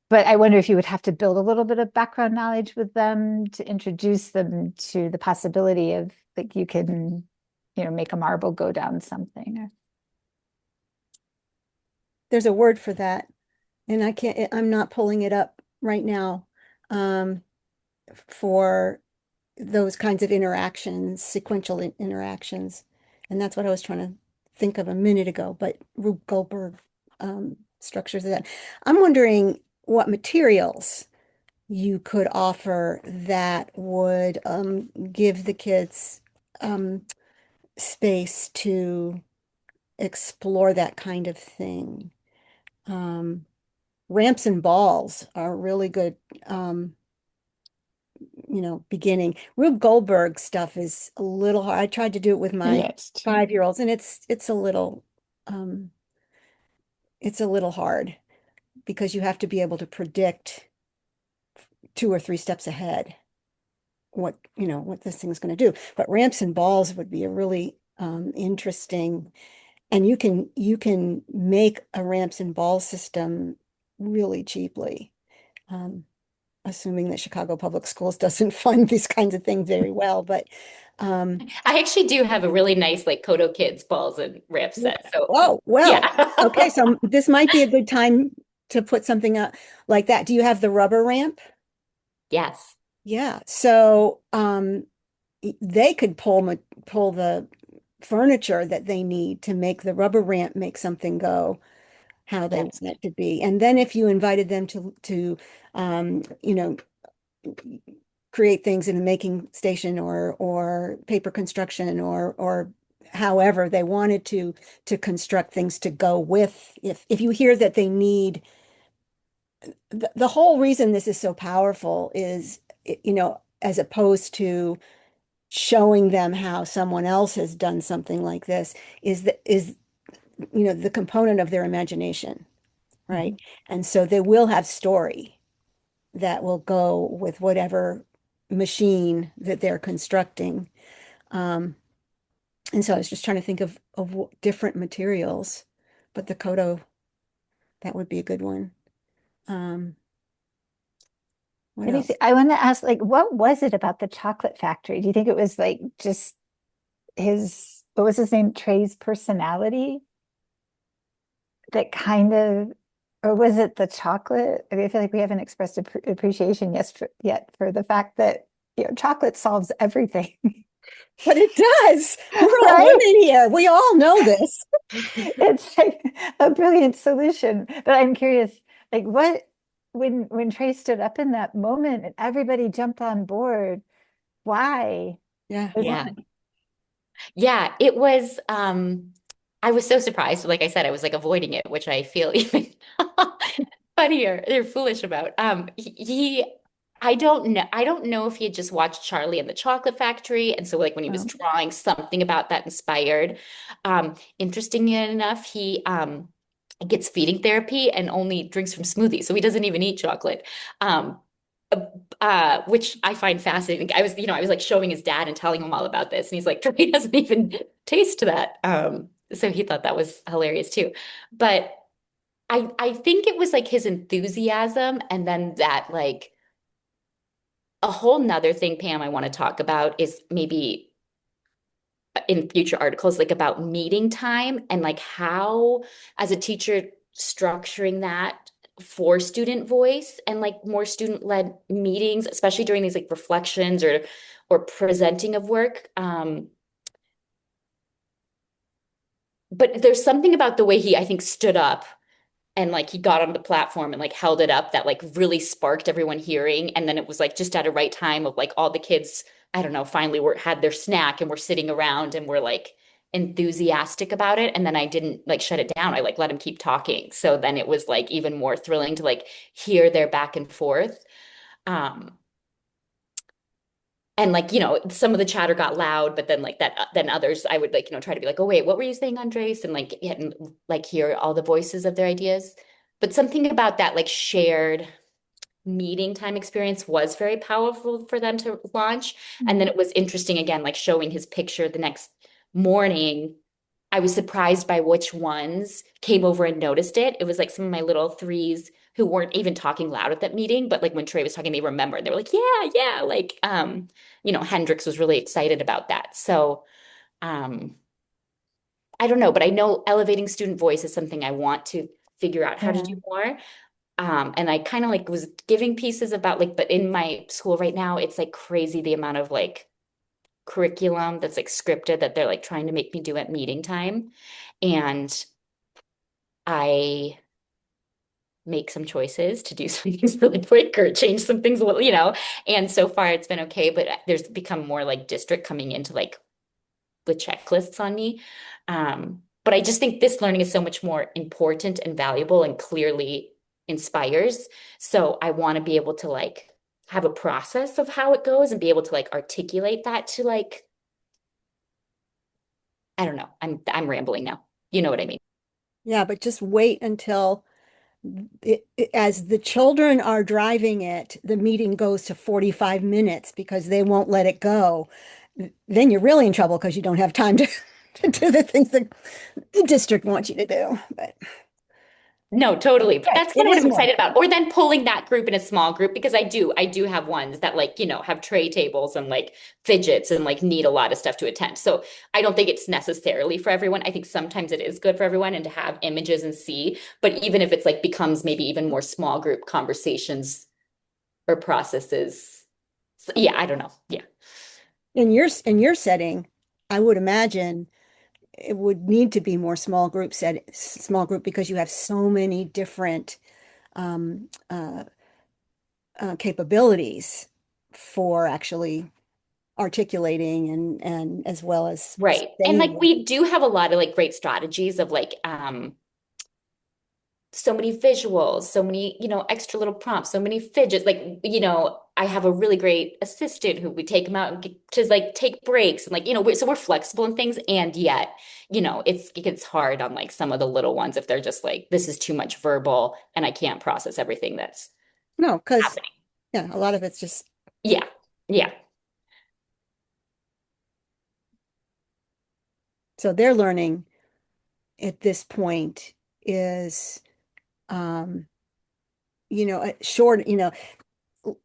But I wonder if you would have to build a little bit of background knowledge with them to introduce them to the possibility of like you can, make a marble go down something. There's a word for that. And I'm not pulling it up right now, for those kinds of interactions, sequential interactions. And that's what I was trying to think of a minute ago, but Rube Goldberg structures of that. I'm wondering what materials you could offer that would give the kids space to explore that kind of thing. Ramps and balls are really good, beginning. Rube Goldberg stuff is a little hard. I tried to do it with my Yes. 5-year-olds, and um, it's a little hard because you have to be able to predict 2 or 3 steps ahead what this thing's going to do. But ramps and balls would be a really interesting, and you can make a ramps and ball system really cheaply. Assuming that Chicago Public Schools doesn't fund these kinds of things very well, but I actually do have a really nice like Kodo Kids balls and ramp set. So oh well, okay, yeah. so this might be a good time to put something up like that. Do you have the rubber ramp? Yes. Yeah, so they could pull the furniture that they need to make the rubber ramp make something go how they want That's it to be. And then if you invited them to um, you know, create things in a making station or paper construction or however they wanted to construct things to go with, if you hear that they need the whole reason this is so powerful is, as opposed to showing them how someone else has done something like this, is the component of their imagination, right? Mhm. And so they will have story. that will go with whatever machine that they're constructing. Um, and so I was just trying to think of different materials, but the Kodo, that would be a good one. Um, what else? I want to ask, like, what was it about the chocolate factory? Do you think it was like just what was his name, Trey's personality that kind of, or was it the chocolate? I mean, I feel like we haven't expressed appreciation yet for the fact that, chocolate solves everything, But it does. We're all right? women here. We all know this. It's like a brilliant solution. But I'm curious, like when Trey stood up in that moment and everybody jumped on board, why? Yeah. Yeah. Yeah, it was I was so surprised. Like I said, I was like avoiding it, which I feel even funnier. They're foolish about. I don't know if he had just watched Charlie and the Chocolate Factory. And so like when he was Um, drawing, something about that inspired. Interestingly enough, he gets feeding therapy and only drinks from smoothies. So he doesn't even eat chocolate. Um, which I find fascinating. I was like showing his dad and telling him all about this, and he's like, Trey doesn't even taste that. So he thought that was hilarious too. But I think it was like his enthusiasm, and then that like a whole nother thing, Pam, I want to talk about is maybe in future articles, like about meeting time and like how, as a teacher, structuring that for student voice and like more student-led meetings, especially during these like reflections or presenting of work. But there's something about the way he, I think, stood up and like he got on the platform and like held it up that like really sparked everyone hearing. And then it was like just at a right time of like all the kids, I don't know, finally had their snack and were sitting around and were like enthusiastic about it. And then I didn't like shut it down. I like let him keep talking. So then it was like even more thrilling to like hear their back and forth. Um, and like, some of the chatter got loud, but then like that, then others, I would like, try to be like, oh, wait, what were you saying, Andres? And like, yeah, and like hear all the voices of their ideas. But something about that like shared meeting time experience was very powerful for them to launch. And then it was interesting again, like showing his picture the next morning. I was surprised by which ones came over and noticed it. It was like some of my little threes who weren't even talking loud at that meeting, but like when Trey was talking, they remembered. They were like, yeah, yeah. Like, Hendrix was really excited about that. So, um, I don't know, but I know elevating student voice is something I want to figure out how to yeah. do more. And I kind of like was giving pieces about like, but in my school right now, it's like crazy the amount of like curriculum that's like scripted that they're like trying to make me do at meeting time. And I make some choices to do some things really quick or change some things a little. And so far it's been okay, but there's become more like district coming into like with checklists on me. But I just think this learning is so much more important and valuable and clearly inspires. So I want to be able to like have a process of how it goes and be able to like articulate that to like, I don't know. I'm rambling now. You know what I mean? Yeah, but just wait until as the children are driving it, the meeting goes to 45 minutes because they won't let it go. Then you're really in trouble because you don't have time to, to do the things that the district wants you to do. But No, totally. But right, that's it kind of what is I'm more excited about. fun. Or then pulling that group in a small group because I do have ones that like, have tray tables and like fidgets and like need a lot of stuff to attend. So I don't think it's necessarily for everyone. I think sometimes it is good for everyone and to have images and see. But even if it's like becomes maybe even more small group conversations or processes. So, yeah, I don't know. Yeah. In your setting, I would imagine it would need to be more small group because you have so many different um, capabilities for actually articulating and as well as Right. And like saying. we do have a lot of like great strategies of like so many visuals, so many, extra little prompts, so many fidgets. Like, I have a really great assistant who we take them out and get to like take breaks and like, so we're flexible in things. And yet, it gets hard on like some of the little ones if they're just like, this is too much verbal and I can't process everything that's No, because happening. Yeah, a lot of it's just, Yeah. Yeah. so their learning at this point is, um, short,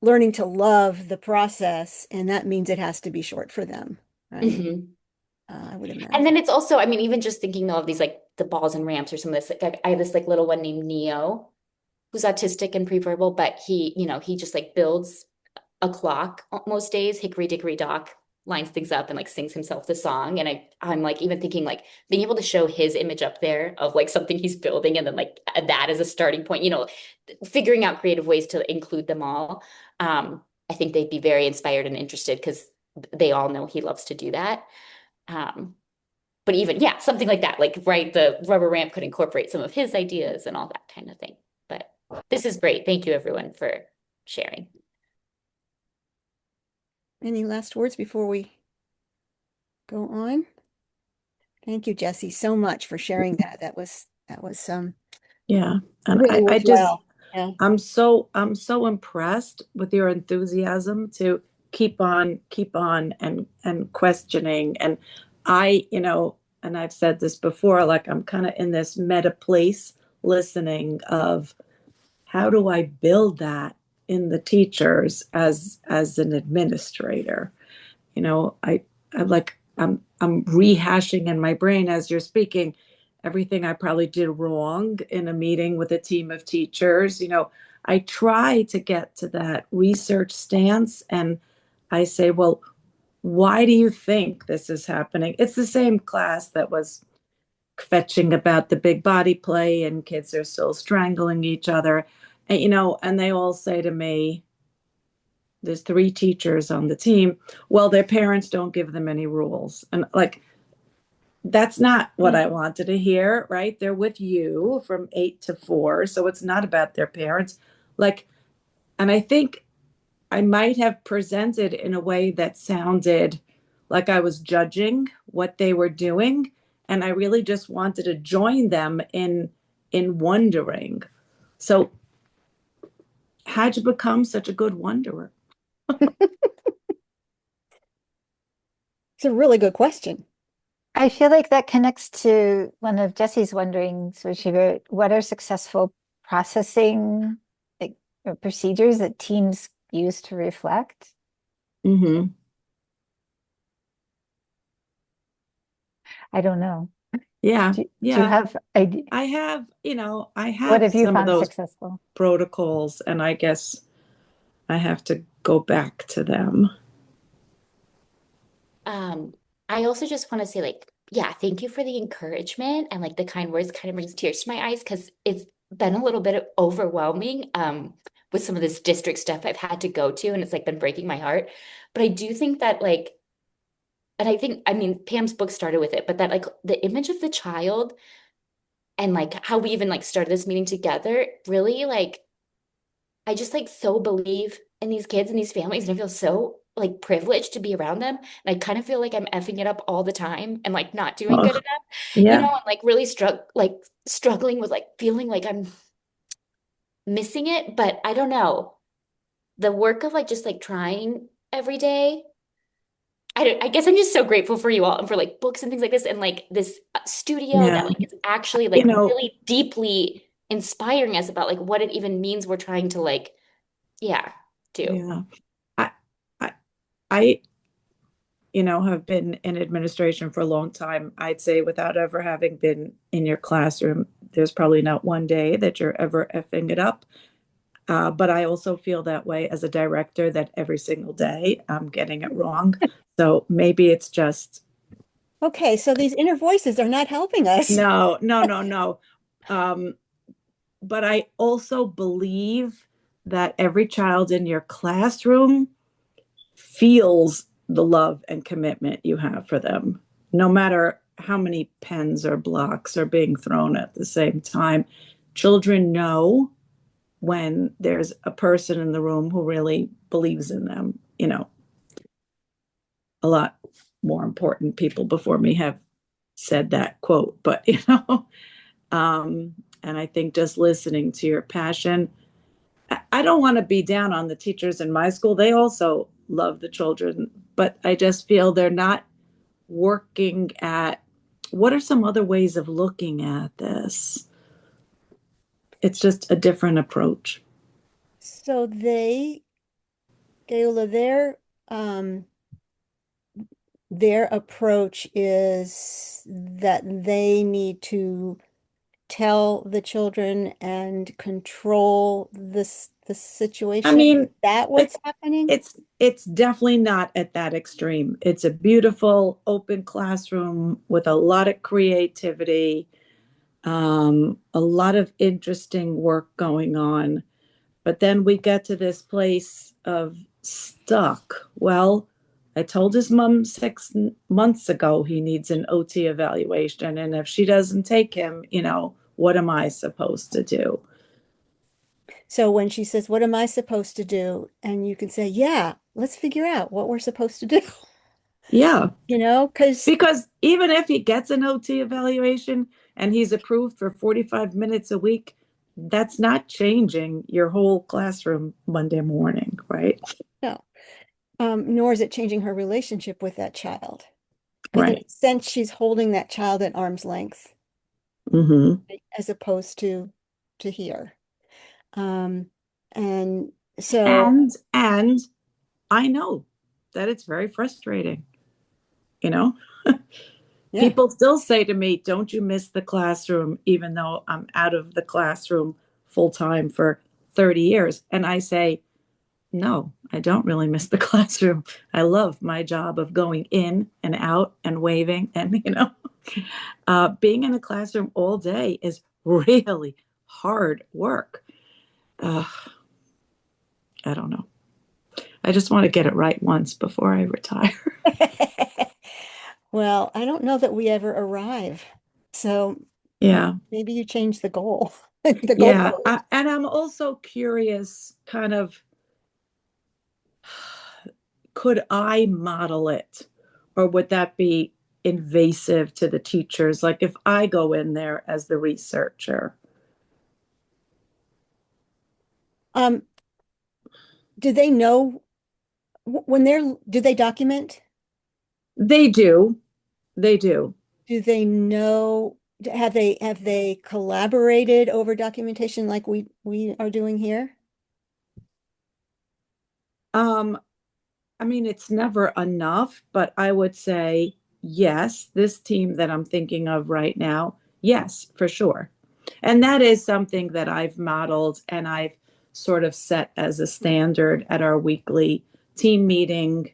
learning to love the process, and that means it has to be short for them, right? Hmm. I would And then imagine. it's also, I mean, even just thinking though of these like the balls and ramps or some of this, like I have this like little one named Neo who's autistic and preverbal, but he just like builds a clock most days, hickory dickory dock, lines things up and like sings himself the song. And I'm like even thinking like being able to show his image up there of like something he's building and then like that as a starting point, figuring out creative ways to include them all. I think they'd be very inspired and interested because they all know he loves to do that. Um, but even, yeah, something like that, like, right, the rubber ramp could incorporate some of his ideas and all that kind of thing. But this is great. Thank you, everyone, for sharing. Any last words before we go on? Thank you, Jesse, so much for sharing that. That was Yeah. And really I just, worthwhile. Yeah. I'm so impressed with your enthusiasm to keep on and questioning. And and I've said this before, like I'm kind of in this meta place listening of how do I build that in the teachers as an administrator? You know, I'm rehashing in my brain as you're speaking everything I probably did wrong in a meeting with a team of teachers. I try to get to that research stance and I say, well, why do you think this is happening? It's the same class that was fetching about the big body play and kids are still strangling each other. And they all say to me, there's 3 teachers on the team. Well, their parents don't give them any rules. And like, that's not what I wanted to hear, right? They're with you from 8 to 4. So it's not about their parents. Like, and I think I might have presented in a way that sounded like I was judging what they were doing. And I really just wanted to join them in wondering. So how'd you become such a good wonderer? It's a really good question. I feel like that connects to one of Jesse's wonderings, where she wrote, "What are successful processing like, procedures that teams use to reflect?" Mm-hmm. I don't know. Yeah, Do you yeah. have idea? I What have have you some of found those successful? protocols, and I guess I have to go back to them. Um, I also just want to say, like, yeah, thank you for the encouragement and like the kind words kind of brings tears to my eyes because it's been a little bit overwhelming with some of this district stuff I've had to go to, and it's like been breaking my heart. But I do think that like, and I think, I mean, Pam's book started with it, but that like the image of the child and like how we even like started this meeting together really like I just like so believe in these kids and these families, and I feel so like privileged to be around them. And I kind of feel like I'm effing it up all the time and like not doing Oh, good enough, yeah, and like really struggling with like feeling like I'm missing it. But I don't know. The work of like just like trying every day. I guess I'm just so grateful for you all and for like books and things like this and like this studio that yeah. like is actually You like know, really deeply inspiring us about like what it even means we're trying to like, yeah, do. yeah. I, I, I, have been in administration for a long time. I'd say without ever having been in your classroom, there's probably not one day that you're ever effing it up. But I also feel that way as a director that every single day I'm getting it wrong. So maybe it's just Okay, so these inner voices are not helping us. no, no, no, no. Um, but I also believe that every child in your classroom feels the love and commitment you have for them, no matter how many pens or blocks are being thrown at the same time. Children know when there's a person in the room who really believes in them. A lot more important people before me have said that quote, but and I think just listening to your passion, I don't want to be down on the teachers in my school. They also love the children, but I just feel they're not working at what are some other ways of looking at this? It's just a different approach. So Gayla, their approach is that they need to tell the children and control the I situation. Is mean, that it, what's happening? it's definitely not at that extreme. It's a beautiful open classroom with a lot of creativity, a lot of interesting work going on. But then we get to this place of stuck. Well, I told his mom 6 months ago he needs an OT evaluation. And if she doesn't take him, what am I supposed to do? So when she says, "What am I supposed to do?" and you can say, "Yeah, let's figure out what we're supposed to do." Yeah. Because Because even if he gets an OT evaluation and he's approved for 45 minutes a week, that's not changing your whole classroom Monday morning, right? no, nor is it changing her relationship with that child. In a Right. sense, she's holding that child at arm's length Mm-hmm. as opposed to here. Um, and so, And I know that it's very frustrating, you know? yeah. People still say to me, "Don't you miss the classroom?" Even though I'm out of the classroom full time for 30 years. And I say, no, I don't really miss the classroom. I love my job of going in and out and waving. And, being in a classroom all day is really hard work. Uh, I don't know. I just want to get it right once before I retire. Well, I don't know that we ever arrive. So Yeah. maybe you change the goal, the Yeah. goalpost. And I'm also curious kind of, could I model it? Or would that be invasive to the teachers? Like if I go in there as the researcher? Um, do they know when do they document? They do. They do. Do they know, have they collaborated over documentation like we are doing here? Um, I mean, it's never enough, but I would say yes, this team that I'm thinking of right now, yes, for sure. And that is something that I've modeled and I've sort of set as a standard at our weekly team meeting.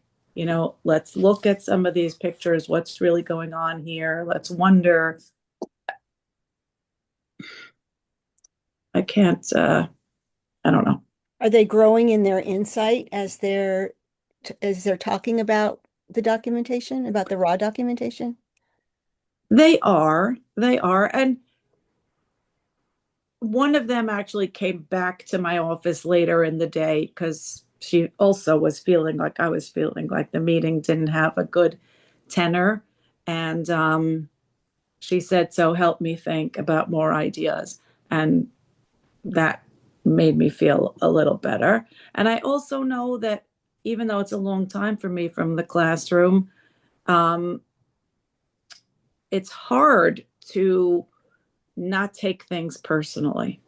Let's look at some of these pictures. What's really going on here? Let's wonder. I can't, I don't know. Are they growing in their insight as they're talking about the documentation, about the raw documentation? They are. And one of them actually came back to my office later in the day because she also was feeling like I was feeling like the meeting didn't have a good tenor. And she said, "So help me think about more ideas." And that made me feel a little better. And I also know that even though it's a long time for me from the classroom, um, it's hard to not take things personally,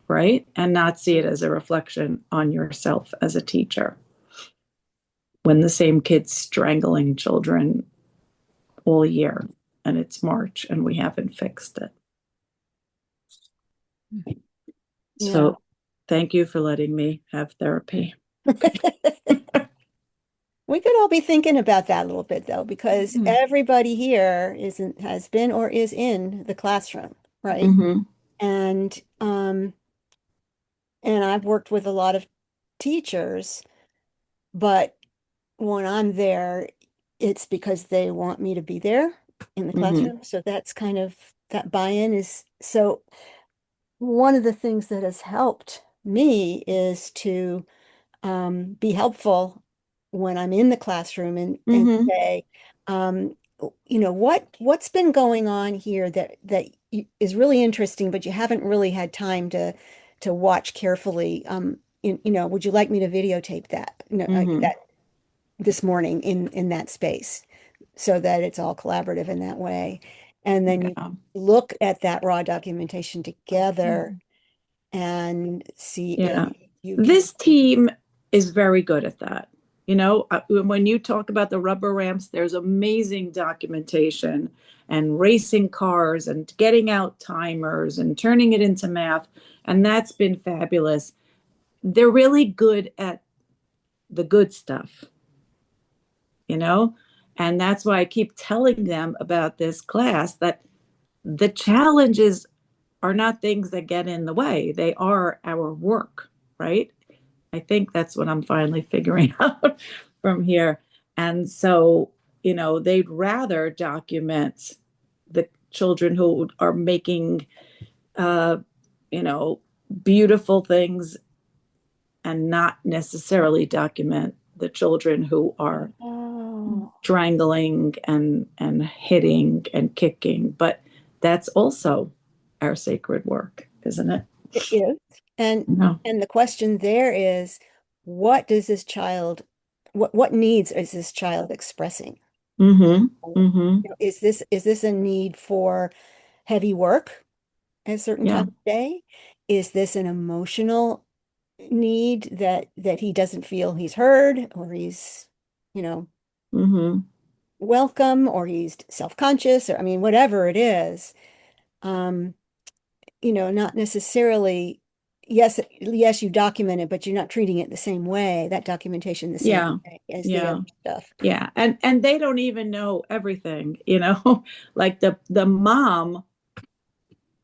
right? And not see it as a reflection on yourself as a teacher. When the same kid's strangling children all year and it's March and we haven't fixed it. Yeah. So thank you for letting me have therapy. We could all be thinking about that a little bit though, because Mm-hmm. everybody here has been or is in the classroom, right? Mm-hmm. And and I've worked with a lot of teachers, but when I'm there, it's because they want me to be there in the Mm-hmm. classroom. So that's kind of that buy-in is so one of the things that has helped me is to be helpful when I'm in the classroom and Mm-hmm. say, what's been going on here that is really interesting, but you haven't really had time to watch carefully. Would you like me to videotape that? Hmm. That this morning in that space, so that it's all collaborative in that way. And then you Yeah. look at that raw documentation together and see if Yeah. you can. This team is very good at that. When you talk about the rubber ramps, there's amazing documentation and racing cars and getting out timers and turning it into math. And that's been fabulous. They're really good at the good stuff, you know? And that's why I keep telling them about this class that the challenges are not things that get in the way, they are our work, right? I think that's what I'm finally figuring out from here. And so, they'd rather document the children who are making, uh, you know, beautiful things and not necessarily document the children who are Oh, strangling and hitting and kicking. But that's also our sacred work, isn't it? it is. And No. and the question there is, what does this child, what needs is this child expressing? Mm-hmm. Mm-hmm. Is this a need for heavy work at a certain time Yeah. of day? Is this an emotional need that he doesn't feel he's heard, or he's, you know, Mm-hmm. welcome, or he's self-conscious, or I mean, whatever it is, um, not necessarily, yes, you document it, but you're not treating it the same way, that documentation the same Yeah. way as the Yeah. other stuff. Yeah. And they don't even know everything. Like the mom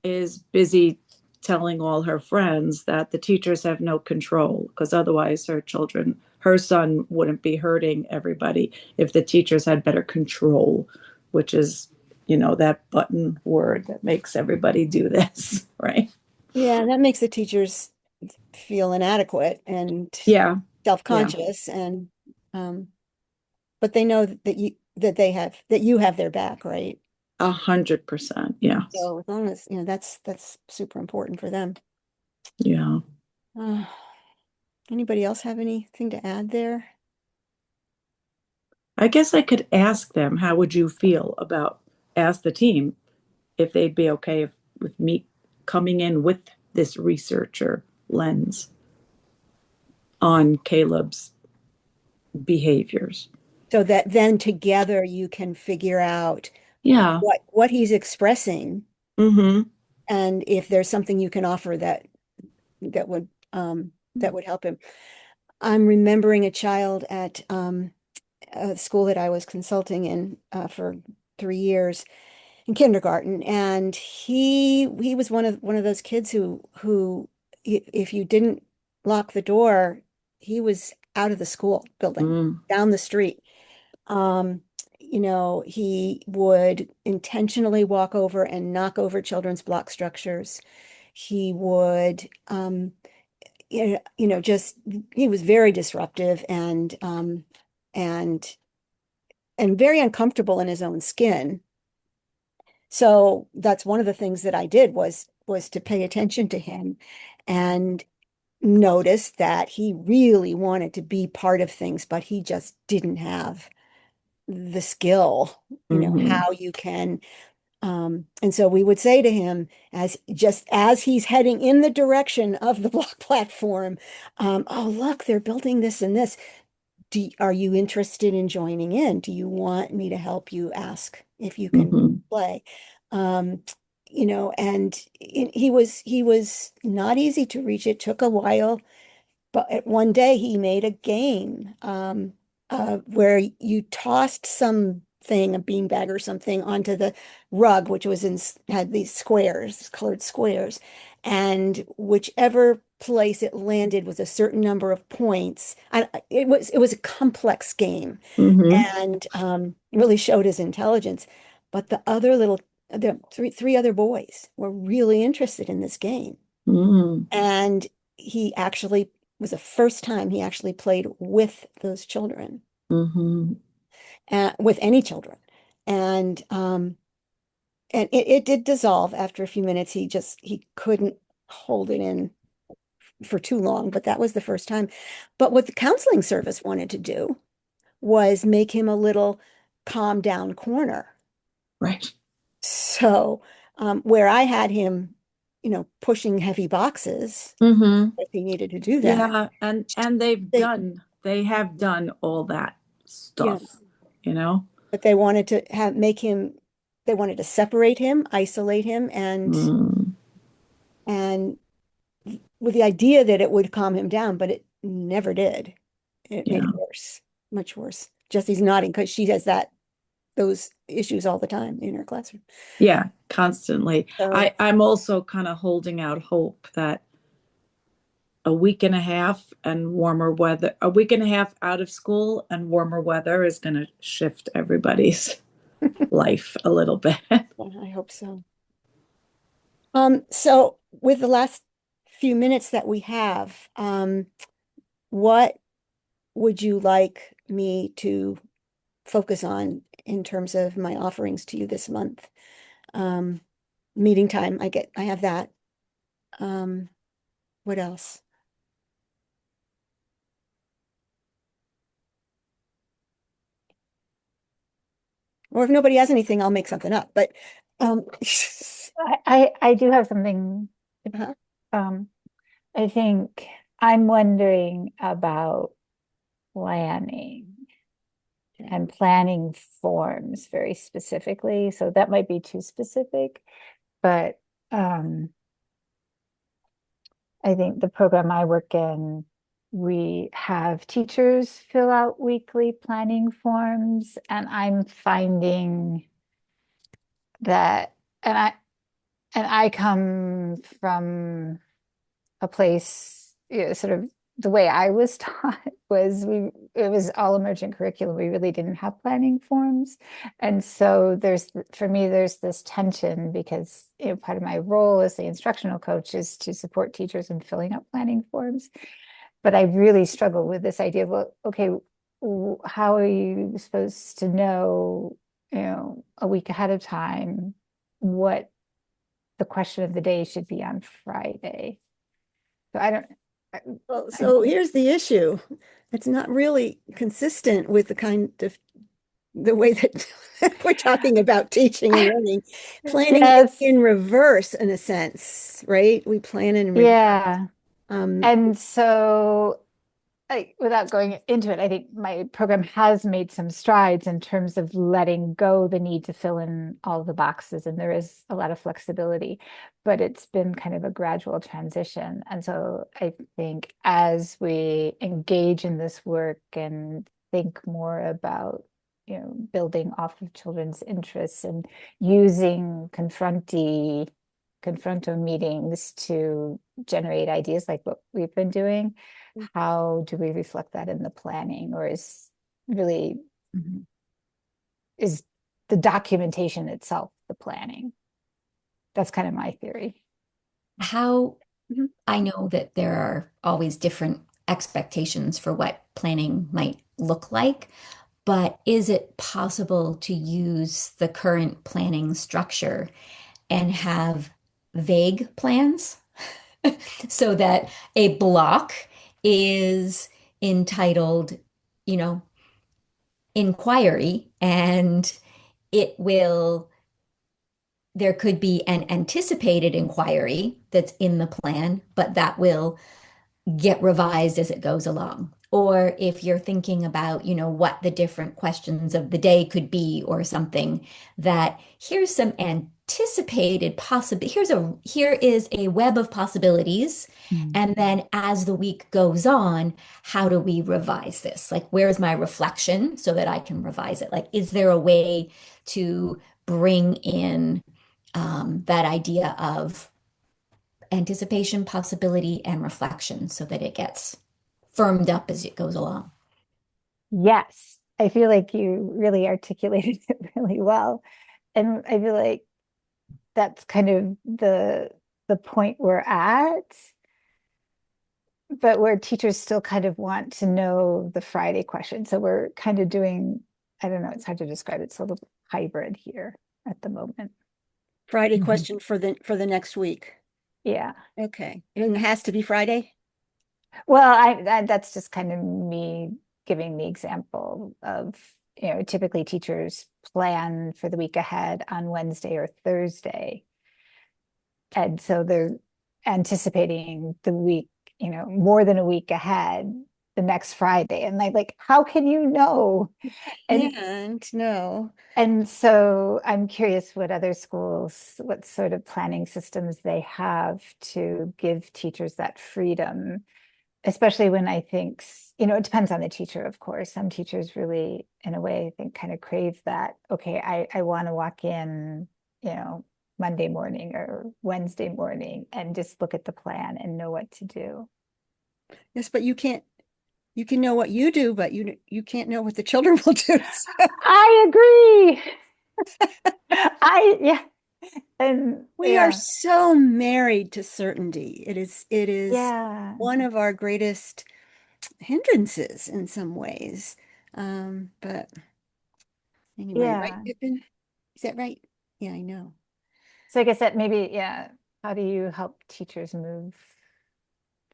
is busy telling all her friends that the teachers have no control because otherwise her son wouldn't be hurting everybody if the teachers had better control, which is, that button word that makes everybody do this, right? Yeah, that makes the teachers feel inadequate and Yeah. Yeah. self-conscious, and um, but they know that you have their back, right? 100%. Yes. So as long as, that's super important for them. Yeah. Uh, Anybody else have anything to add there? I guess I could ask them, how would you feel about, ask the team if they'd be okay with me coming in with this researcher lens on Caleb's behaviors. So that then together you can figure out Yeah. what he's expressing, Mm-hmm. and if there's something you can offer that would help him. I'm remembering a child at a school that I was consulting in for 3 years in kindergarten, and he was one of those kids who if you didn't lock the door, he was out of the school building, Mm. down the street. Um, he would intentionally walk over and knock over children's block structures. He would, just he was very disruptive, and and very uncomfortable in his own skin. So that's one of the things that I did was to pay attention to him and notice that he really wanted to be part of things, but he just didn't have the skill, Mm-hmm. how you can. And so we would say to him, as he's heading in the direction of the block platform, oh, look, they're building this and this. Are you interested in joining in? Do you want me to help you ask if you can Mm-hmm. play? Um, and he was not easy to reach. It took a while, but one day he made a game where you tossed something, a beanbag or something, onto the rug, which had these squares, colored squares, and whichever place it landed was a certain number of points. It was a complex game, Mm-hmm. and really showed his intelligence. But the three other boys were really interested in this game, Mm-hmm. and he actually was the first time he actually played with those children, Mm-hmm. with any children. And it did dissolve after a few minutes. He couldn't hold it in for too long, but that was the first time. But what the counseling service wanted to do was make him a little calm down corner. Right. So, where I had him, pushing heavy boxes, Mm-hmm. if he needed to do that, Yeah, and they, they have done all that yeah, stuff, you know? but they wanted to they wanted to separate him, isolate him, Mm, and with the idea that it would calm him down, but it never did. It made yeah. it worse, much worse. Jesse's nodding because she has those issues all the time in her classroom. Yeah, constantly. So, I'm also kind of holding out hope that a week and a half and warmer weather, a week and a half out of school and warmer weather is going to shift everybody's life a little bit. I hope so. So with the last few minutes that we have, what would you like me to focus on in terms of my offerings to you this month? Um, Meeting time, I have that. Um, what else? Or if nobody has anything, I'll make something up. But um, I do have something. uh-huh. Um, I think I'm wondering about planning and planning forms very specifically. So that might be too specific, but I think the program I work in, we have teachers fill out weekly planning forms, and I'm finding that, and I come from a place, sort of the way I was taught was it was all emergent curriculum. We really didn't have planning forms. And so for me, there's this tension because, part of my role as the instructional coach is to support teachers in filling out planning forms. But I really struggle with this idea of, well, okay, how are you supposed to know, a week ahead of time what the question of the day should be on Friday? So I don't, Well, so here's the issue. It's not really consistent with the way that we're talking about teaching and learning. Planning is yes, in reverse in a sense, right? We plan in reverse. yeah. Um, And so, without going into it, I think my program has made some strides in terms of letting go the need to fill in all the boxes, and there is a lot of flexibility, but it's been kind of a gradual transition. And so I think as we engage in this work and think more about, building off of children's interests and using confronto meetings to generate ideas like what we've been doing, how do we reflect that in the planning, or really is the documentation itself the planning? That's kind of my theory. How Mhm. I know that there are always different expectations for what planning might look like, but is it possible to use the current planning structure and have vague plans so that a block is entitled, you know, inquiry, and it will, there could be an anticipated inquiry that's in the plan, but that will get revised as it goes along. Or if you're thinking about, what the different questions of the day could be or something, that here's some anticipated possible, here is a web of possibilities. And then as the week goes on, how do we revise this? Like, where's my reflection so that I can revise it? Like, is there a way to bring in that idea of anticipation, possibility, and reflection so that it gets firmed up as it goes along? Yes, I feel like you really articulated it really well. And I feel like that's kind of the point we're at, but where teachers still kind of want to know the Friday question. So we're kind of doing, I don't know, it's hard to describe. It's a little hybrid here at the moment. Friday Mhm. question for the next week. Yeah. Okay. And it has to be Friday? Well, that's just kind of me giving the example of, typically teachers plan for the week ahead on Wednesday or Thursday. And so they're anticipating the week, more than a week ahead, the next Friday. And like, how can you know? And And no. and so I'm curious what other schools, what sort of planning systems they have to give teachers that freedom, especially when I think, it depends on the teacher, of course. Some teachers really, in a way, I think kind of crave that. Okay, I want to walk in, Monday morning or Wednesday morning and just look at the plan and know what to do. Yes, but you can know what you do, but you can't know what the children will do. So I agree. Yeah. And we are yeah, so married to certainty. It is yeah, one of our greatest hindrances in some ways. But anyway, right, yeah. Pippin? Is that right? Yeah, I know. So I guess that maybe, yeah, how do you help teachers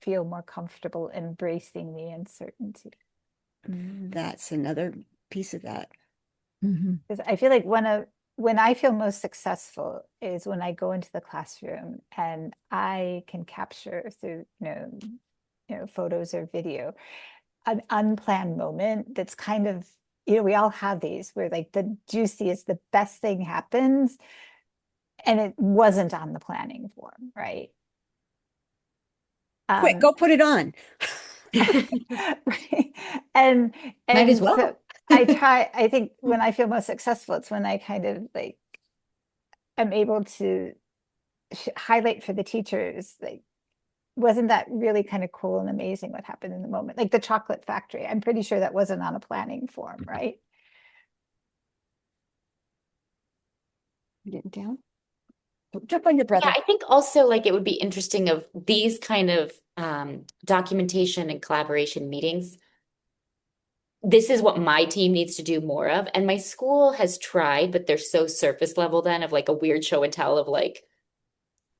feel more comfortable embracing the uncertainty? That's another piece of that. Mhm. Because I feel like when I feel most successful is when I go into the classroom and I can capture through, photos or video, an unplanned moment that's kind of, we all have these where like the juiciest, the best thing happens, and it wasn't on the planning form, right? Quick, Um, go put it on. right. And Might as and so well. I think when I feel most successful, it's when I kind of like am able to highlight for the teachers, like, wasn't that really kind of cool and amazing what happened in the moment? Like the chocolate factory. I'm pretty sure that wasn't on a planning form, right? Getting down. Don't jump on your Yeah, brother. I think also like it would be interesting of these kind of documentation and collaboration meetings. This is what my team needs to do more of. And my school has tried, but they're so surface level then of like a weird show and tell of like,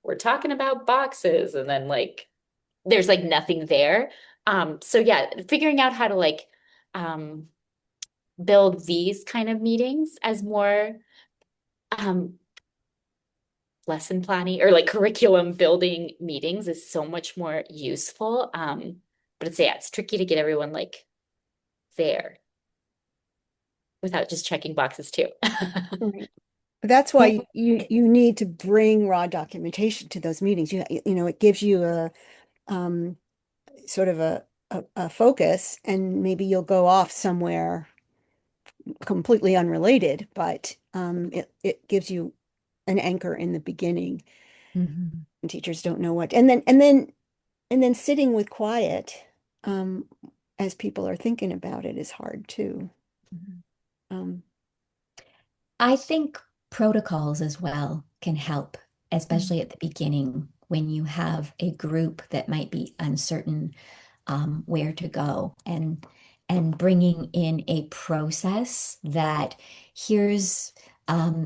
we're talking about boxes and then like there's like nothing there. So yeah, figuring out how to like um build these kind of meetings as more um lesson planning or like curriculum building meetings is so much more useful. But it's yeah, it's tricky to get everyone like there without just checking boxes too. Right. That's why you need to bring raw documentation to those meetings. It gives you a um, sort of a focus, and maybe you'll go off somewhere completely unrelated, but it gives you an anchor in the beginning. Mhm. And teachers don't know what, and then sitting with quiet um, as people are thinking about it is hard too. Mhm. Um, I think protocols as well can help, mm, especially at the beginning when you have a group that might be uncertain where to go, and bringing in a process that here's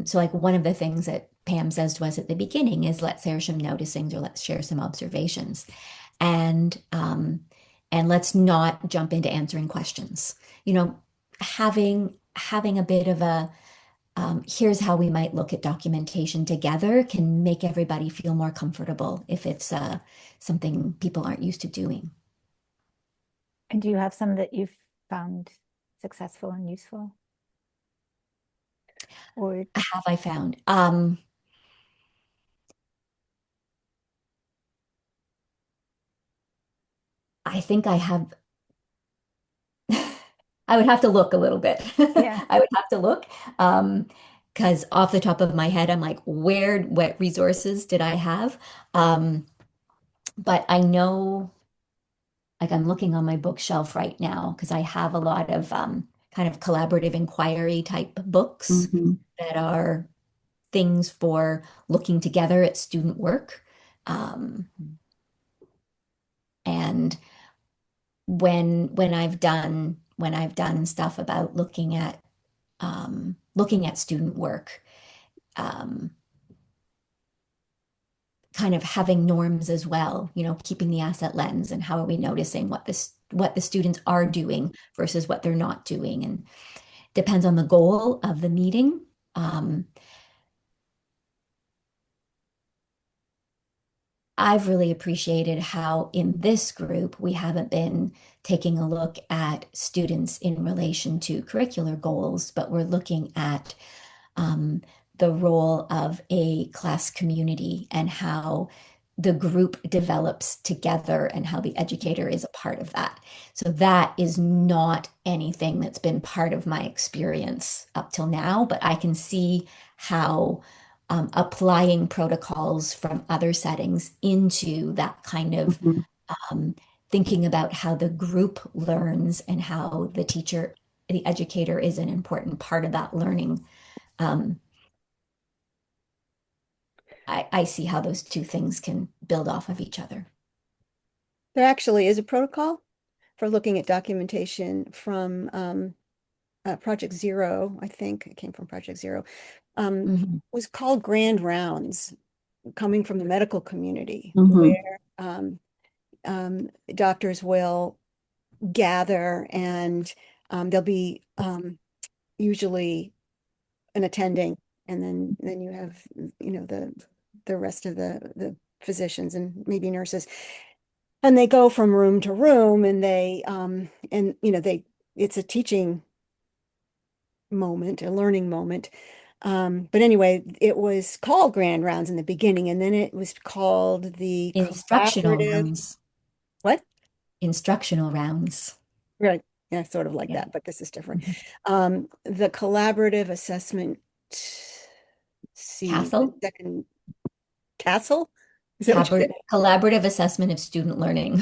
so like one of the things that Pam says to us at the beginning is let's share some noticings or let's share some observations, and let's not jump into answering questions. You know, having a bit of a here's how we might look at documentation together can make everybody feel more comfortable if it's something people aren't used to doing. And do you have some that you've found successful and useful? Or Have I found? I think I have. I would have to look a little bit. yeah. I would have to look. Because off the top of my head, I'm like, what resources did I have? Um, but I know, like, I'm looking on my bookshelf right now because I have a lot of kind of collaborative inquiry type books mhm. that are things for looking together at student work. Um, and when I've done stuff about looking at student work, um, kind of having norms as well, keeping the asset lens and how are we noticing what the students are doing versus what they're not doing. And depends on the goal of the meeting. I've really appreciated how in this group we haven't been taking a look at students in relation to curricular goals, but we're looking at um, the role of a class community and how the group develops together and how the educator is a part of that. So that is not anything that's been part of my experience up till now, but I can see how applying protocols from other settings into that kind of Mhm. um, thinking about how the group learns and how the educator is an important part of that learning. Um, I see how those two things can build off of each other. There actually is a protocol for looking at documentation from Project Zero, I think it came from Project Zero, Mhm. was called Grand Rounds, coming from the medical community, Mhm. where doctors will gather and there'll be usually an attending, and then you have the rest of the physicians and maybe nurses, and they go from room to room, and they it's a teaching moment, a learning moment. But anyway, it was called Grand Rounds in the beginning, and then it was called the Instructional collaborative, rounds. what? Instructional rounds. Right. Yeah, sort of like Yeah. that, but this is different. Mhm. The collaborative assessment, see, the CASEL, second castle? Is that what you said? collaborative assessment of student learning.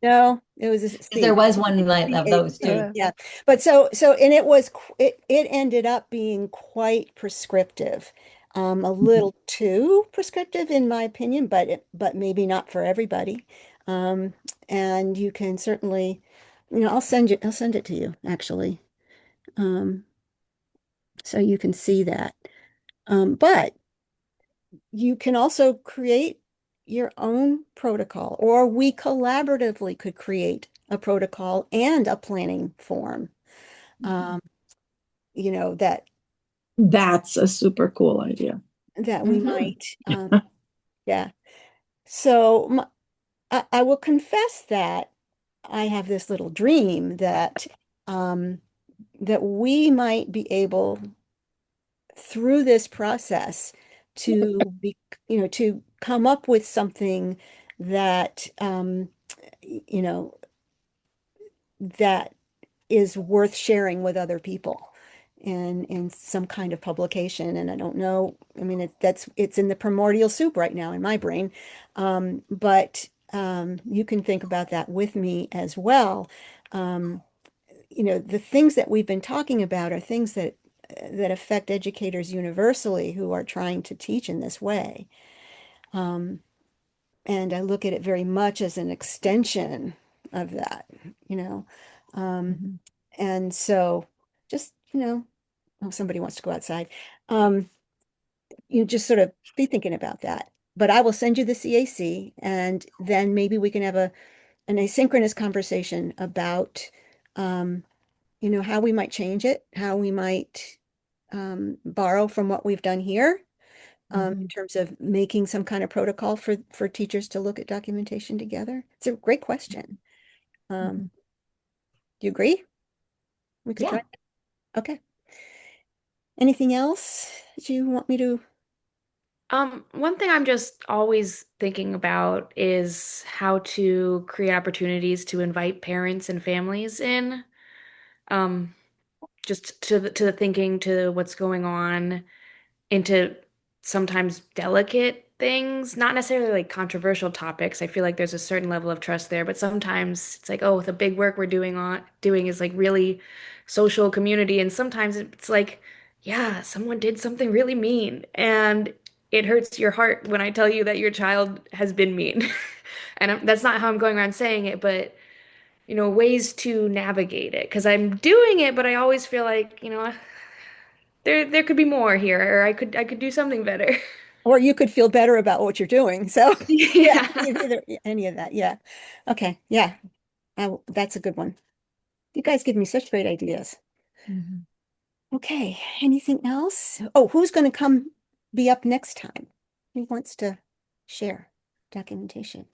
No, it was a Because there C. was one of those too. CAC, yeah. But and it was it ended up being quite prescriptive. A Mhm. little too prescriptive in my opinion, but maybe not for everybody. Um, and you can certainly, I'll send it to you actually. Um, so you can see that. But you can also create your own protocol, or we collaboratively could create a protocol and a planning form. Um, that That's a super cool idea. we Mhm. might, yeah. So I will confess that I have this little dream um, that we might be able through this process to to come up with something that you know that is worth sharing with other people in some kind of publication. And I don't know, I mean, it's in the primordial soup right now in my brain. But you can think about that with me as well. Um, the things that we've been talking about are things that affect educators universally who are trying to teach in this way. Um, and I look at it very much as an extension of that, you know. Um, Mhm. and so just, oh, somebody wants to go outside. Um, you just sort of be thinking about that. But I will send you the CAC, and then maybe we can have an asynchronous conversation about how we might change it, how we might borrow from what we've done here, in Mhm. terms of making some kind of protocol for teachers to look at documentation together. It's a great question. Mhm. Do you agree? We could try. Yeah. Okay. Anything else that you want me to? One thing I'm just always thinking about is how to create opportunities to invite parents and families in, um, just to the thinking, to what's going on, into sometimes delicate things, not necessarily like controversial topics. I feel like there's a certain level of trust there, but sometimes it's like, oh, the big work we're doing is like really social community, and sometimes it's like, yeah, someone did something really mean, and it hurts your heart when I tell you that your child has been mean. And that's not how I'm going around saying it, but ways to navigate it because I'm doing it, but I always feel like, there could be more here, or I could do something better. or you could feel better about what you're doing. So yeah, Yeah. either any of that. Yeah. Okay. Yeah. That's a good one. You guys give me such great ideas. Mhm. Okay. Anything else? Oh, who's going to come be up next time? Who wants to share documentation?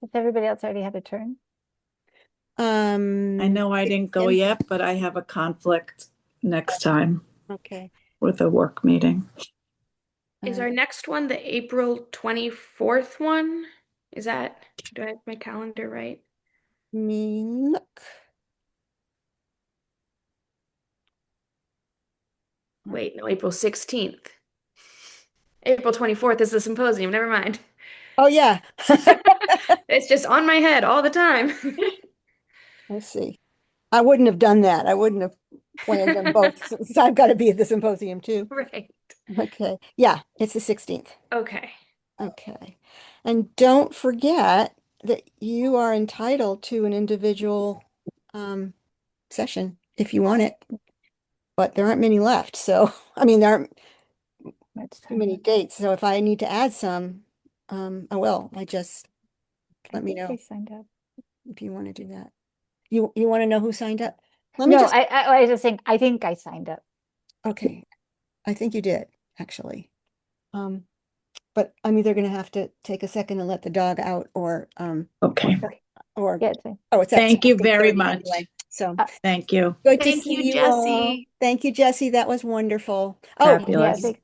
Does everybody else already have a turn? I know I didn't go Kim? yet, but I have a conflict next time Okay. with a work meeting. Is our next one the April 24th one? Is that, do I have my calendar right? Me look. Wait, no, April 16th. April 24th is the symposium. Never mind. Oh yeah. It's just on my head all the time. Let's see. I wouldn't have done that. I wouldn't have planned them both since I've got to be at the symposium too. Right. Okay. Yeah, it's the 16th. Okay. Okay. And don't forget that you are entitled to an individual session if you want it, but there aren't many left. So, I mean, there aren't Much too time. many dates. So if I need to add some, I will. I just let me think I know signed up. if you want to do that. You want to know who signed up? Let me No, just, I was just saying, I think I signed up. okay. I think you did, actually. But I'm either going to have to take a second and let the dog out Okay. or, Yeah, it's fine. oh, it's at Thank you 8:30 very much. anyway. So Uh, Thank you. good to Thank see you, you all. Jesse. Thank you, Jesse. That was wonderful. Oh, Yeah, Fabulous. thanks.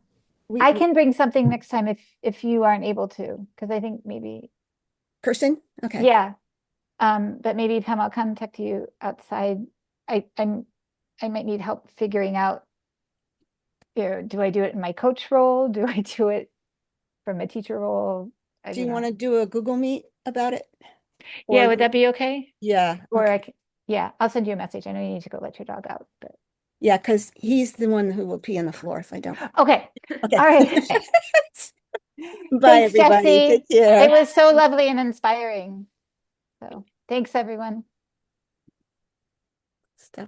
we, I can bring something next time if you aren't able to, because I think maybe, Kirsten? Okay. yeah. But maybe Pam, I'll contact you outside. I might need help figuring out, do I do it in my coach role? Do I do it from a teacher role? I Do don't you want know. to do a Google Meet about it? Yeah, Or would that be okay? yeah, Or okay. I can, yeah, I'll send you a message. I know you need to go let your dog out, but Yeah, because he's the one who will pee on the floor if I don't. okay. Okay. All right. Bye, Thanks, everybody. Jesse. Take care. It was so lovely and inspiring. So thanks, everyone.